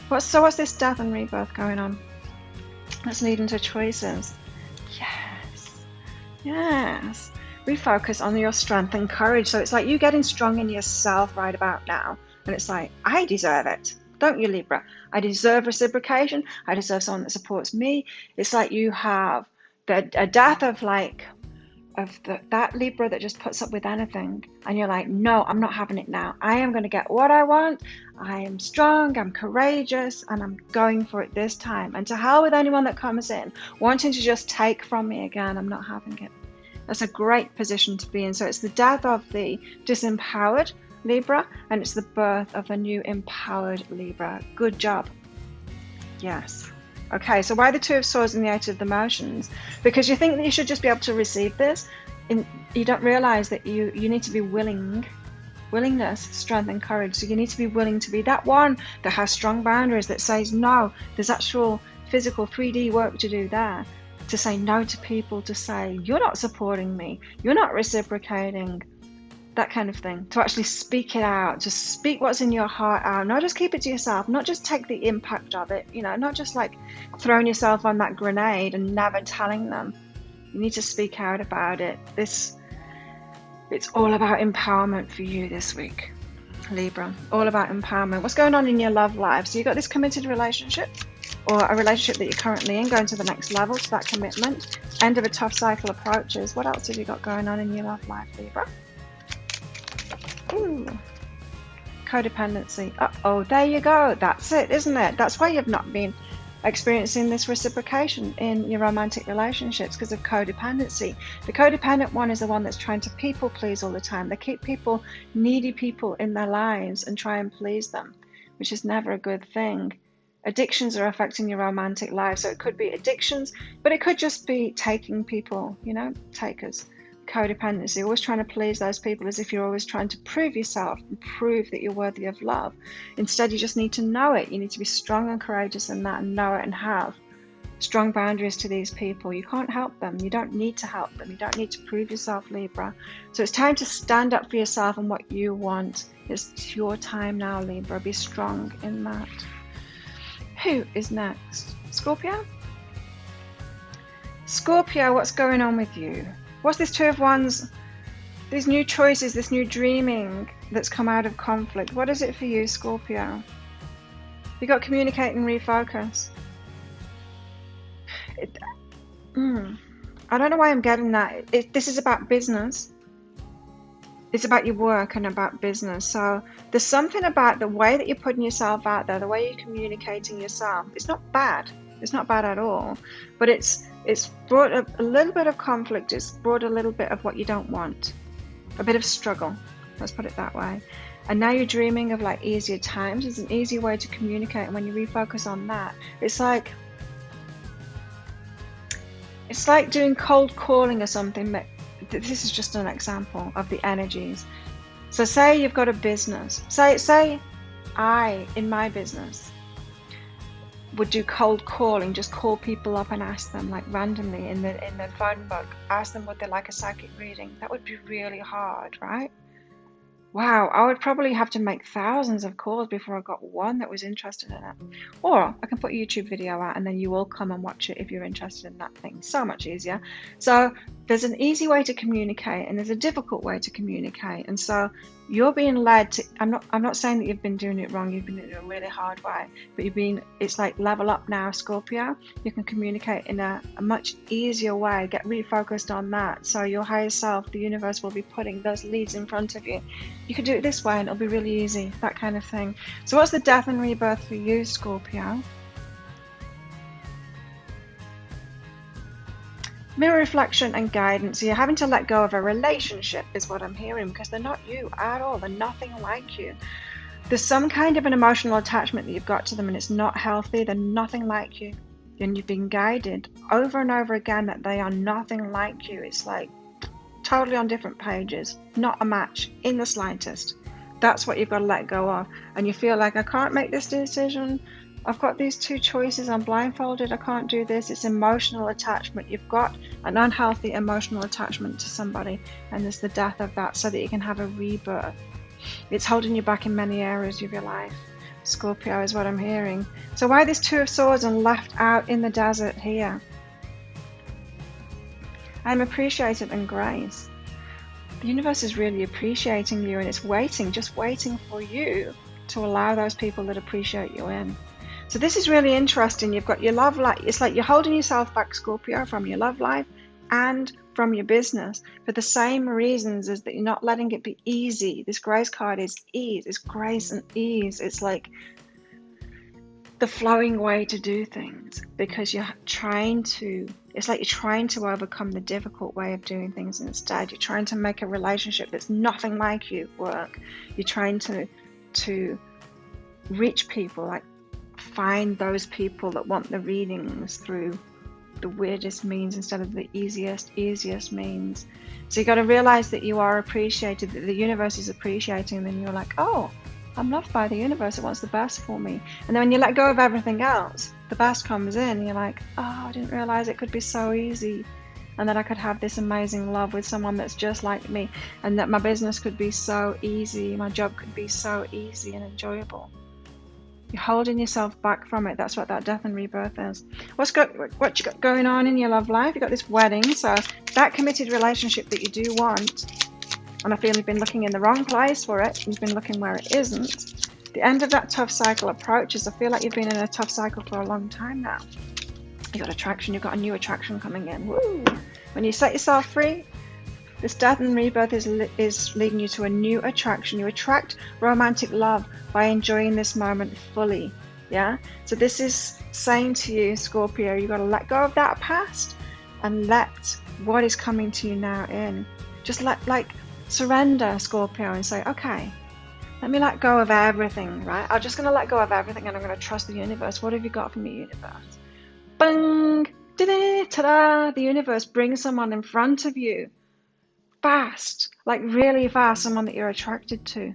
What's this death and rebirth going on? That's leading to choices. Yes. Refocus on your strength and courage. So it's like you getting strong in yourself right about now. And it's like, I deserve it. Don't you, Libra? I deserve reciprocation. I deserve someone that supports me. It's like you have a death of that Libra that just puts up with anything, and you're like, no, I'm not having it now. I am going to get what I want. I am strong, I'm courageous, and I'm going for it this time. And to hell with anyone that comes in wanting to just take from me again. I'm not having it. That's a great position to be in. So it's the death of the disempowered Libra, and it's the birth of a new empowered Libra. Good job. Yes. Okay, so why the Two of Swords and the Eight of the Motions? Because you think that you should just be able to receive this. You don't realize that you need to be willingness, strength and courage. So you need to be willing to be that one that has strong boundaries, that says no. There's actual physical 3D work to do there. To say no to people, to say you're not supporting me, you're not reciprocating, that kind of thing. To actually speak it out, to speak what's in your heart out, not just keep it to yourself, not just take the impact of it, not just like throwing yourself on that grenade and never telling them. You need to speak out about it. It's all about empowerment for you this week, Libra. All about empowerment. What's going on in your love life? So you've got this committed relationship, or a relationship that you're currently in, going to the next level, to that commitment. End of a tough cycle approaches. What else have you got going on in your love life, Libra? Ooh. Codependency. Oh, there you go. That's it, isn't it? That's why you've not been experiencing this reciprocation in your romantic relationships, because of codependency. The codependent one is the one that's trying to people please all the time. They keep needy people in their lives and try and please them, which is never a good thing. Addictions are affecting your romantic life. So it could be addictions, but it could just be taking people, takers. Codependency, always trying to please those people, as if you're always trying to prove yourself and prove that you're worthy of love. Instead, you just need to know it. You need to be strong and courageous in that, and know it, and have strong boundaries to these people. You can't help them. You don't need to help them. You don't need to prove yourself, Libra. So it's time to stand up for yourself and what you want. It's your time now, Libra. Be strong in that. Who is next? Scorpio? Scorpio, what's going on with you? What's this Two of Wands, these new choices, this new dreaming that's come out of conflict? What is it for you, Scorpio? You got communicate and refocus. I don't know why I'm getting that. This is about business. It's about your work and about business. So there's something about the way that you're putting yourself out there, the way you're communicating yourself. It's not bad. It's not bad at all. But it's brought a little bit of conflict. It's brought a little bit of what you don't want. A bit of struggle. Let's put it that way. And now you're dreaming of like easier times. It's an easy way to communicate. And when you refocus on that, it's like doing cold calling or something. But this is just an example of the energies. So say you've got a business. Say I, in my business, would do cold calling, just call people up and ask them like randomly in the phone book, ask them would they like a psychic reading. That would be really hard, right? Wow, I would probably have to make thousands of calls before I got one that was interested in it. Or I can put a YouTube video out and then you all come and watch it if you're interested in that thing. So much easier. So there's an easy way to communicate and there's a difficult way to communicate. And so You're being led to, I'm not saying that you've been doing it wrong, you've been doing it a really hard way, but it's like level up now, Scorpio. You can communicate in a much easier way, get refocused on that. So your higher self, the universe, will be putting those leads in front of you. You can do it this way and it'll be really easy, that kind of thing. So what's the death and rebirth for you, Scorpio? Mirror reflection and guidance. So you're having to let go of a relationship is what I'm hearing, because they're not you at all. They're nothing like you. There's some kind of an emotional attachment that you've got to them and it's not healthy. They're nothing like you. And you've been guided over and over again that they are nothing like you. It's like totally on different pages. Not a match in the slightest. That's what you've got to let go of. And you feel like, I can't make this decision. I've got these two choices, I'm blindfolded, I can't do this. It's emotional attachment. You've got an unhealthy emotional attachment to somebody, and there's the death of that so that you can have a rebirth. It's holding you back in many areas of your life, Scorpio, is what I'm hearing. So why this Two of Swords and left out in the desert here? I'm appreciated and grace. The universe is really appreciating you, and it's waiting, just waiting for you to allow those people that appreciate you in. So this is really interesting. You've got your love life. It's like you're holding yourself back, Scorpio, from your love life and from your business for the same reasons as that you're not letting it be easy. This grace card is ease. It's grace and ease. It's like the flowing way to do things, because you're trying to, it's like you're trying to overcome the difficult way of doing things instead. You're trying to make a relationship that's nothing like you work. You're trying to reach people, like find those people that want the readings through the weirdest means instead of the easiest means. So you got to realize that you are appreciated, that the universe is appreciating, and then you're like, oh, I'm loved by the universe, it wants the best for me. And then when you let go of everything else, the best comes in, and you're like, oh, I didn't realize it could be so easy, and that I could have this amazing love with someone that's just like me, and that my business could be so easy, my job could be so easy and enjoyable. You're holding yourself back from it. That's what that death and rebirth is. What you got going on in your love life? You've got this wedding, so that committed relationship that you do want, and I feel you've been looking in the wrong place for it. You've been looking where it isn't. The end of that tough cycle approaches. I feel like you've been in a tough cycle for a long time now. You've got attraction. You've got a new attraction coming in. Woo! When you set yourself free, this death and rebirth is leading you to a new attraction. You attract romantic love by enjoying this moment fully. Yeah? So this is saying to you, Scorpio, you've got to let go of that past and let what is coming to you now in. Just surrender, Scorpio, and say, okay, let me let go of everything, right? I'm just going to let go of everything, and I'm going to trust the universe. What have you got for me, universe? Bang! Ta-da! The universe brings someone in front of you. Fast, like really fast, someone that you're attracted to.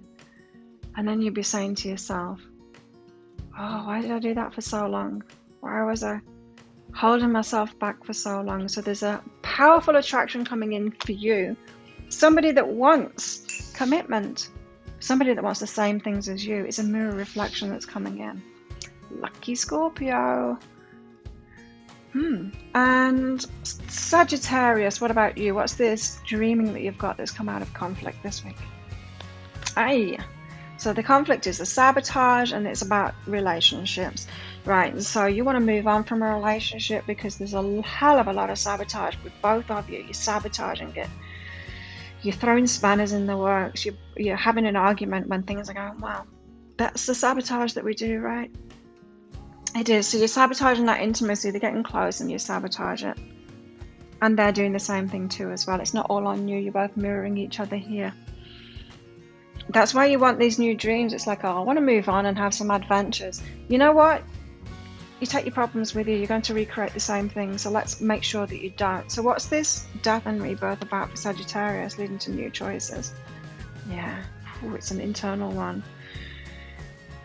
And then you'll be saying to yourself, oh, why did I do that for so long? Why was I holding myself back for so long? So there's a powerful attraction coming in for you. Somebody that wants commitment. Somebody that wants the same things as you. It's a mirror reflection that's coming in. Lucky Scorpio. And Sagittarius, what about you? What's this dreaming that you've got that's come out of conflict this week? So the conflict is a sabotage, and it's about relationships, right? So you want to move on from a relationship because there's a hell of a lot of sabotage with both of you. You're sabotaging it. You're throwing spanners in the works. You're having an argument when things are going well. That's the sabotage that we do, right? It is. So you're sabotaging that intimacy. They're getting close and you sabotage it. And they're doing the same thing too as well. It's not all on you. You're both mirroring each other here. That's why you want these new dreams. It's like, oh, I want to move on and have some adventures. You know what? You take your problems with you. You're going to recreate the same thing. So let's make sure that you don't. So what's this death and rebirth about for Sagittarius, leading to new choices? Yeah. Ooh, it's an internal one.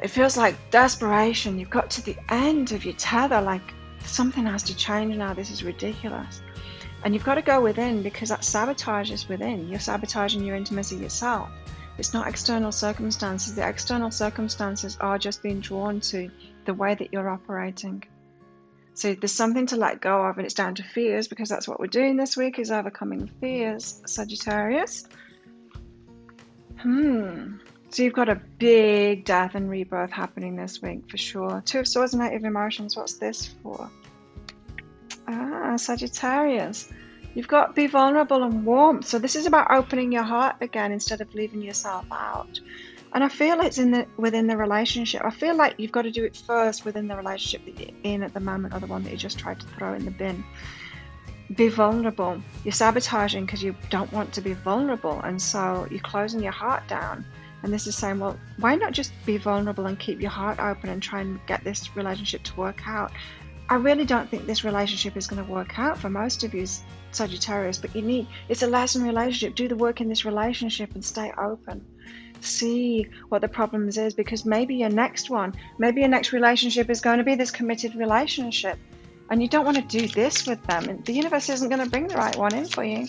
It feels like desperation. You've got to the end of your tether, like something has to change now. This is ridiculous. And you've got to go within, because that sabotage is within. You're sabotaging your intimacy yourself. It's not external circumstances. The external circumstances are just being drawn to the way that you're operating. So there's something to let go of, and it's down to fears, because that's what we're doing this week, is overcoming fears, Sagittarius. So you've got a big death and rebirth happening this week for sure. Two of Swords and negative emotions. What's this for? Sagittarius. You've got be vulnerable and warmth. So this is about opening your heart again instead of leaving yourself out. And I feel it's within the relationship. I feel like you've got to do it first within the relationship that you're in at the moment, or the one that you just tried to throw in the bin. Be vulnerable. You're sabotaging because you don't want to be vulnerable, and so you're closing your heart down. And this is saying, well, why not just be vulnerable and keep your heart open and try and get this relationship to work out? I really don't think this relationship is going to work out for most of you, Sagittarius, but it's a lesson relationship. Do the work in this relationship and stay open. See what the problems is, because maybe your next relationship is going to be this committed relationship, and you don't want to do this with them. And the universe isn't going to bring the right one in for you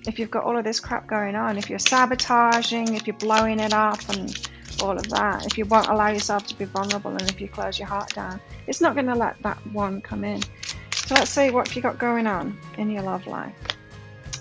if you've got all of this crap going on, if you're sabotaging, if you're blowing it up and all of that, if you won't allow yourself to be vulnerable, and if you close your heart down, it's not going to let that one come in. So let's see what you got going on in your love life.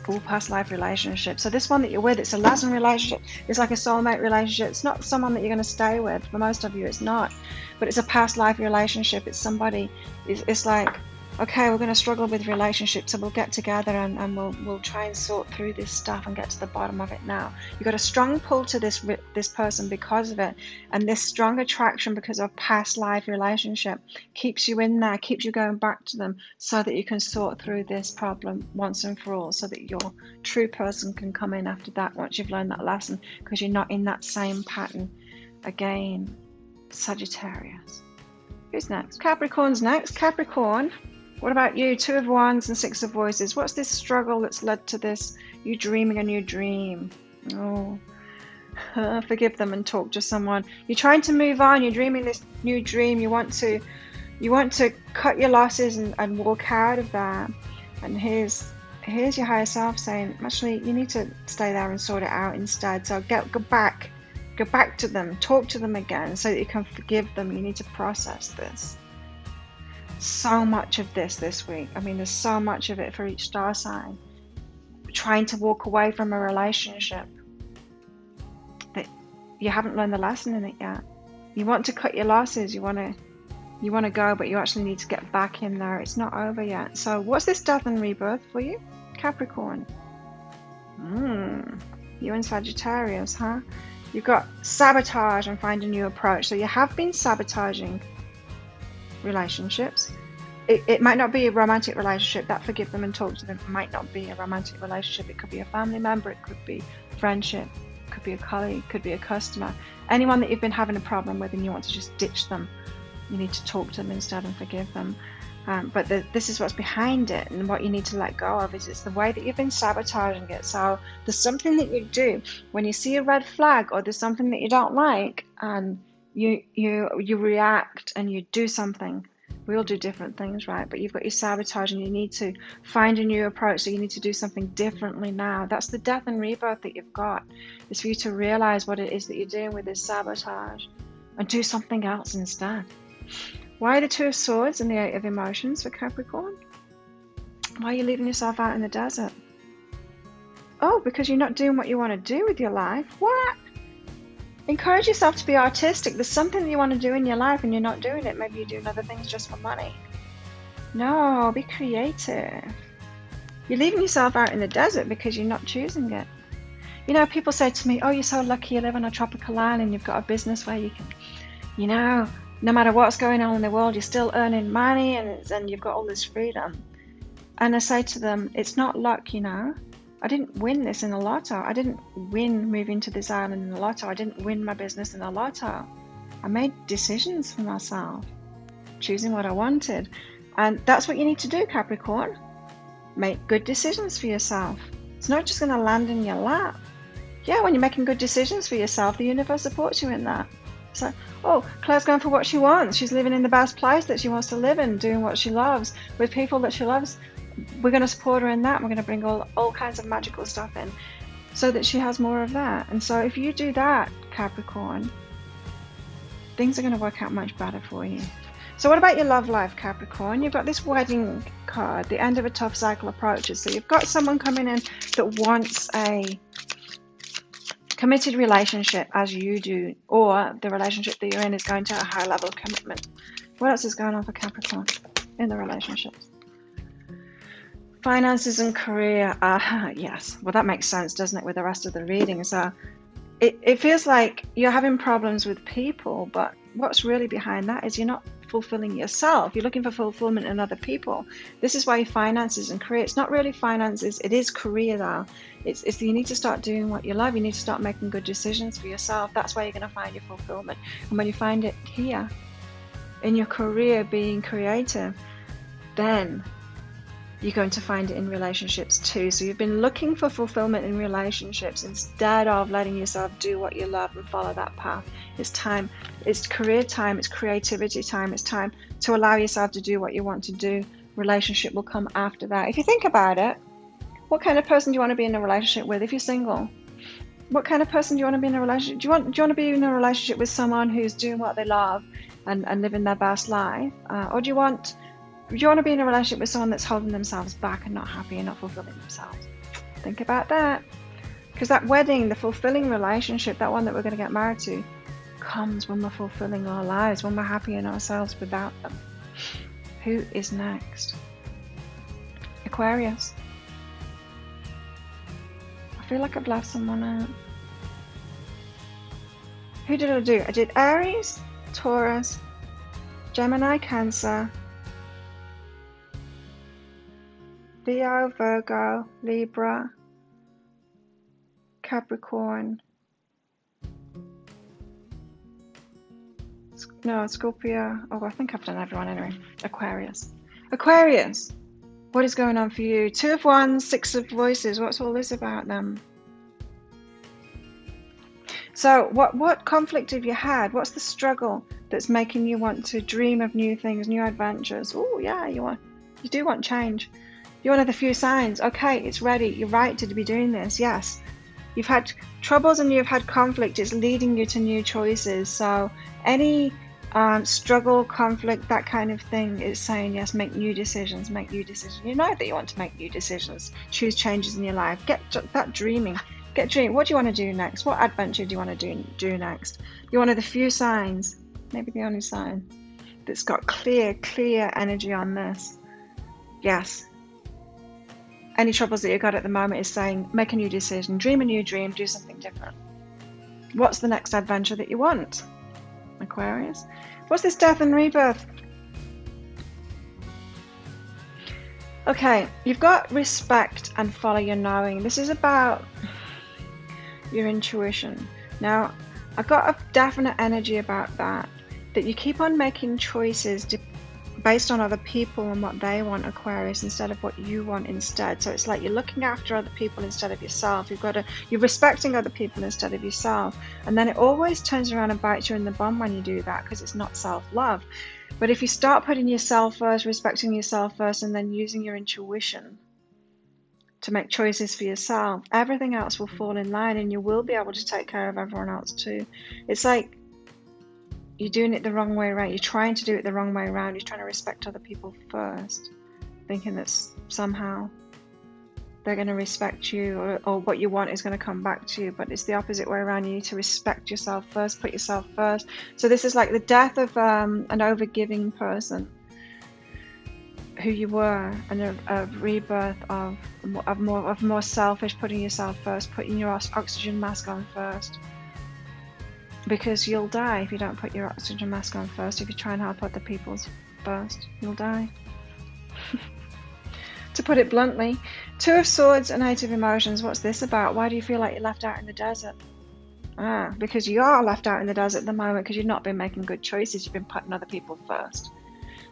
All past life relationship. So this one that you're with, it's a lesson relationship. It's like a soulmate relationship. It's not someone that you're going to stay with. For most of you, it's not. But it's a past life relationship. It's somebody. It's like, okay, we're going to struggle with relationships, so we'll get together and we'll try and sort through this stuff and get to the bottom of it now. You've got a strong pull to this person because of it, and this strong attraction because of past life relationship keeps you in there, keeps you going back to them, so that you can sort through this problem once and for all, so that your true person can come in after that once you've learned that lesson, because you're not in that same pattern again. Sagittarius. Who's next? Capricorn's next. Capricorn. What about you? Two of Wands and Six of Voices. What's this struggle that's led to this? You dreaming a new dream. Oh, forgive them and talk to someone. You're trying to move on. You're dreaming this new dream. You want to cut your losses and walk out of that. And here's your higher self saying, actually, you need to stay there and sort it out instead. So go back to them. Talk to them again so that you can forgive them. You need to process this. So much of this week. I mean, there's so much of it for each star sign. Trying to walk away from a relationship that you haven't learned the lesson in it yet. You want to cut your losses. You want to go, but you actually need to get back in there. It's not over yet. So what's this death and rebirth for you, Capricorn? You and Sagittarius, huh? You've got sabotage and find a new approach. So you have been sabotaging relationships. It might not be a romantic relationship. That forgive them and talk to them might not be a romantic relationship. It could be a family member, it could be friendship, it could be a colleague, it could be a customer. Anyone that you've been having a problem with and you want to just ditch them, you need to talk to them instead and forgive them. But this is what's behind it, and what you need to let go of is it's the way that you've been sabotaging it. So there's something that you do when you see a red flag, or there's something that you don't like, and you react and you do something. We all do different things, right? But you've got your sabotage and you need to find a new approach. So you need to do something differently now. That's the death and rebirth that you've got. It's for you to realize what it is that you're doing with this sabotage and do something else instead. Why the Two of Swords and the Eight of Emotions for Capricorn? Why are you leaving yourself out in the desert? Oh, because you're not doing what you want to do with your life. What? Encourage yourself to be artistic. There's something that you want to do in your life and you're not doing it. Maybe you're doing other things just for money. No, be creative. You're leaving yourself out in the desert because you're not choosing it. You know, people say to me, oh, you're so lucky you live on a tropical island and you've got a business where you can, you know, no matter what's going on in the world, you're still earning money and you've got all this freedom. And I say to them, it's not luck, you know. I didn't win this in the lotto. I didn't win moving to this island in the lotto. I didn't win my business in the lotto. I made decisions for myself, choosing what I wanted. And that's what you need to do, Capricorn. Make good decisions for yourself. It's not just going to land in your lap. Yeah, when you're making good decisions for yourself, the universe supports you in that. So, oh, Claire's going for what she wants. She's living in the best place that she wants to live in, doing what she loves, with people that she loves. We're going to support her in that. We're going to bring all kinds of magical stuff in so that she has more of that. And so if you do that, Capricorn, things are going to work out much better for you. So what about your love life, Capricorn? You've got this wedding card, the end of a tough cycle approaches. So you've got someone coming in that wants a committed relationship as you do, or the relationship that you're in is going to a high level of commitment. What else is going on for Capricorn in the relationships? Finances and career. Yes, well, that makes sense, doesn't it, with the rest of the reading? So it feels like you're having problems with people, but what's really behind that is you're not fulfilling yourself. You're looking for fulfillment in other people. This is why your finances and career. It's not really finances, it is career though. It's you need to start doing what you love. You need to start making good decisions for yourself. That's where you're going to find your fulfillment. And when you find it here in your career, being creative, then you're going to find it in relationships too. So you've been looking for fulfillment in relationships instead of letting yourself do what you love and follow that path. It's time. It's career time. It's creativity time. It's time to allow yourself to do what you want to do. Relationship will come after that. If you think about it, what kind of person do you want to be in a relationship with if you're single? What kind of person do you want to be in a relationship? Do you want to be in a relationship with someone who's doing what they love and living their best life? Or do you want to be in a relationship with someone that's holding themselves back and not happy and not fulfilling themselves? Think about that. Because that wedding, the fulfilling relationship, that one that we're going to get married to, comes when we're fulfilling our lives, when we're happy in ourselves without them. Who is next? Aquarius. I feel like I've left someone out. Who did I do? I did Aries, Taurus, Gemini, Cancer, Leo, Virgo, Libra, Capricorn, no, Scorpio. Oh, I think I've done everyone anyway. Aquarius. Aquarius, what is going on for you? Two of Wands, Six of Voices. What's all this about them? So what conflict have you had? What's the struggle that's making you want to dream of new things, new adventures? Oh yeah, you do want change. You're one of the few signs. Okay, it's ready. You're right to be doing this. Yes. You've had troubles and you've had conflict. It's leading you to new choices. So any struggle, conflict, that kind of thing is saying, yes, make new decisions, make new decisions. You know that you want to make new decisions, choose changes in your life. Get that dreaming. Get dreaming. What do you want to do next? What adventure do you want to do next? You're one of the few signs, maybe the only sign, that's got clear energy on this. Yes. Any troubles that you've got at the moment is saying, make a new decision, dream a new dream, do something different. What's the next adventure that you want, Aquarius? What's this death and rebirth? Okay, you've got respect and follow your knowing. This is about your intuition. Now, I've got a definite energy about that you keep on making choices based on other people and what they want, Aquarius, instead of what you want instead. So it's like you're looking after other people instead of yourself. You're respecting other people instead of yourself. And then it always turns around and bites you in the bum when you do that, because it's not self-love. But if you start putting yourself first, respecting yourself first, and then using your intuition to make choices for yourself, everything else will fall in line and you will be able to take care of everyone else too. It's like you're doing it the wrong way around. You're trying to do it the wrong way around. You're trying to respect other people first, thinking that somehow they're going to respect you, or what you want is going to come back to you. But it's the opposite way around. You need to respect yourself first, put yourself first. So this is like the death of an overgiving person who you were, and a rebirth of more selfish, putting yourself first, putting your oxygen mask on first. Because you'll die if you don't put your oxygen mask on first. If you try and help other people first, you'll die. To put it bluntly, Two of Swords and Eight of Emotions. What's this about? Why do you feel like you're left out in the desert? Because you are left out in the desert at the moment because you've not been making good choices. You've been putting other people first.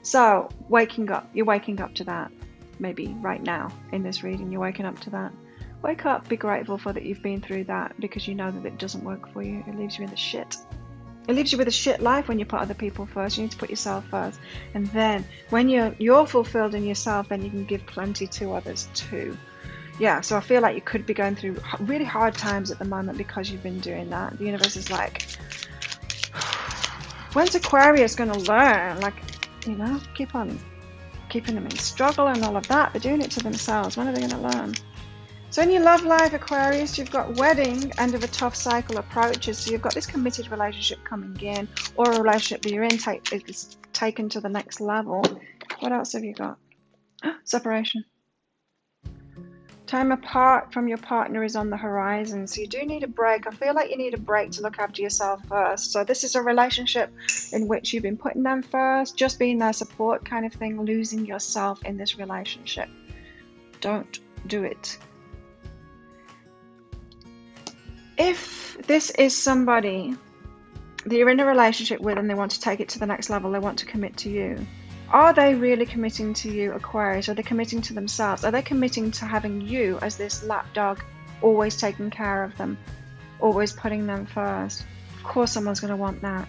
So, waking up. You're waking up to that. Maybe right now in this reading, you're waking up to that. Wake up, be grateful for that you've been through that, because you know that it doesn't work for you. It leaves you in the shit. It leaves you with a shit life when you put other people first. You need to put yourself first. And then when you're fulfilled in yourself, then you can give plenty to others too. Yeah, so I feel like you could be going through really hard times at the moment because you've been doing that. The universe is like, when's Aquarius going to learn? Like, keep on keeping them in struggle and all of that. They're doing it to themselves. When are they going to learn? So in your love life, Aquarius, you've got wedding, end of a tough cycle approaches. So you've got this committed relationship coming in, or a relationship that you're in is taken to the next level. What else have you got? Separation. Time apart from your partner is on the horizon, so you do need a break. I feel like you need a break to look after yourself first. So this is a relationship in which you've been putting them first, just being their support kind of thing, losing yourself in this relationship. Don't do it. If this is somebody that you're in a relationship with and they want to take it to the next level, they want to commit to you, are they really committing to you, Aquarius? Are they committing to themselves? Are they committing to having you as this lapdog, always taking care of them, always putting them first? Of course someone's going to want that.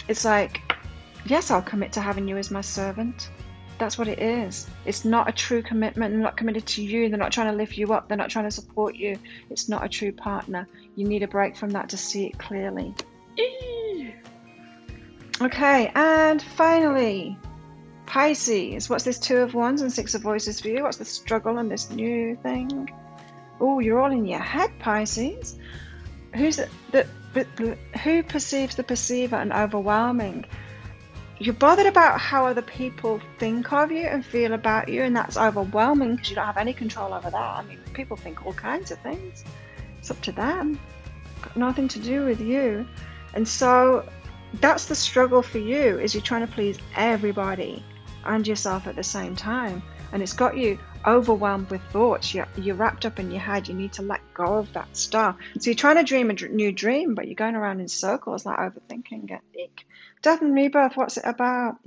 It's like, yes, I'll commit to having you as my servant. That's what it is. It's not a true commitment. They're not committed to you. They're not trying to lift you up. They're not trying to support you. It's not a true partner. You need a break from that to see it clearly. Okay, and finally, Pisces. What's this Two of Wands and Six of Voices for you? What's the struggle and this new thing? Oh, you're all in your head, Pisces. Who perceives the perceiver and overwhelming? You're bothered about how other people think of you and feel about you, and that's overwhelming because you don't have any control over that. I mean, people think all kinds of things. It's up to them. Got nothing to do with you. And so that's the struggle for you, is you're trying to please everybody and yourself at the same time. And it's got you overwhelmed with thoughts. You're wrapped up in your head. You need to let go of that stuff. So you're trying to dream a new dream, but you're going around in circles, like overthinking it. Death and rebirth, what's it about?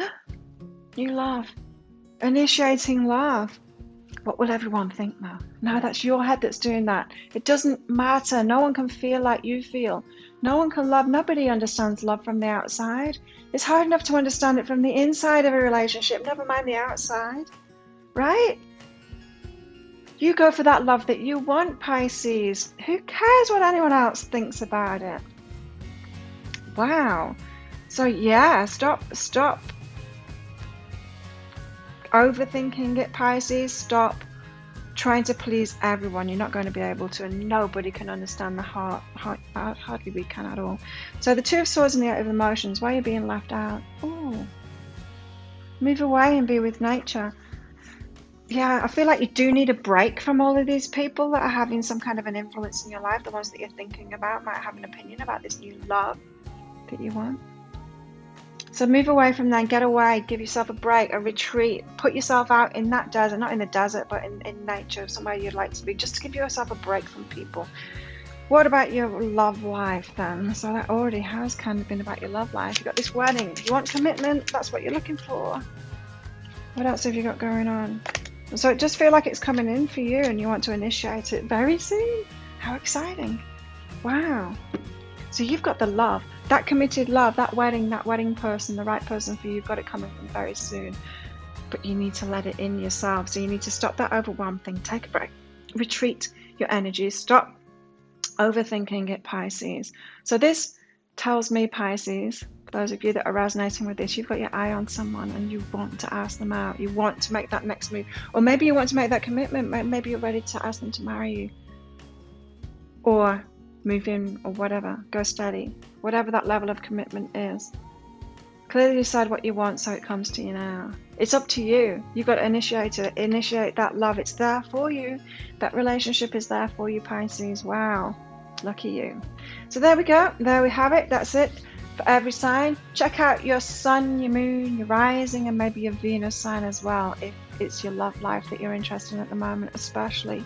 New love. Initiating love. What will everyone think now? No, that's your head that's doing that. It doesn't matter. No one can feel like you feel. No one can love. Nobody understands love from the outside. It's hard enough to understand it from the inside of a relationship, never mind the outside. Right? You go for that love that you want, Pisces. Who cares what anyone else thinks about it? Wow. So yeah, stop overthinking it, Pisces. Stop trying to please everyone. You're not going to be able to, and nobody can understand the heart. Hardly we can at all. So the Two of Swords and the Eight of Emotions. Why are you being left out? Oh, move away and be with nature. Yeah, I feel like you do need a break from all of these people that are having some kind of an influence in your life. The ones that you're thinking about might have an opinion about this new love that you want. So move away from that, get away, give yourself a break, a retreat, put yourself out in that desert, not in the desert, but in nature, somewhere you'd like to be, just to give yourself a break from people. What about your love life then? So that already has kind of been about your love life. You've got this wedding, you want commitment, that's what you're looking for. What else have you got going on? So it just feels like it's coming in for you and you want to initiate it very soon. How exciting. Wow. So you've got the love, that committed love, that wedding person, the right person for you. You've got it coming in very soon. But you need to let it in yourself. So you need to stop that overwhelm thing. Take a break. Retreat your energy. Stop overthinking it, Pisces. So this tells me, Pisces, for those of you that are resonating with this, you've got your eye on someone and you want to ask them out. You want to make that next move. Or maybe you want to make that commitment. Maybe you're ready to ask them to marry you. Or move in, or whatever. Go steady. Whatever that level of commitment is. Clearly decide what you want so it comes to you now. It's up to you. You've got to initiate it. Initiate that love. It's there for you. That relationship is there for you, Pisces. Wow. Lucky you. So there we go. There we have it. That's it for every sign. Check out your sun, your moon, your rising, and maybe your Venus sign as well, if it's your love life that you're interested in at the moment, especially.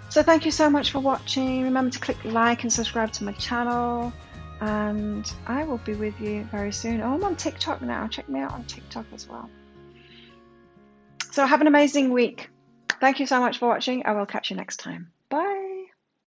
So thank you so much for watching. Remember to click like and subscribe to my channel. And I will be with you very soon. Oh, I'm on TikTok now. Check me out on TikTok as well. So have an amazing week. Thank you so much for watching. I will catch you next time. Bye.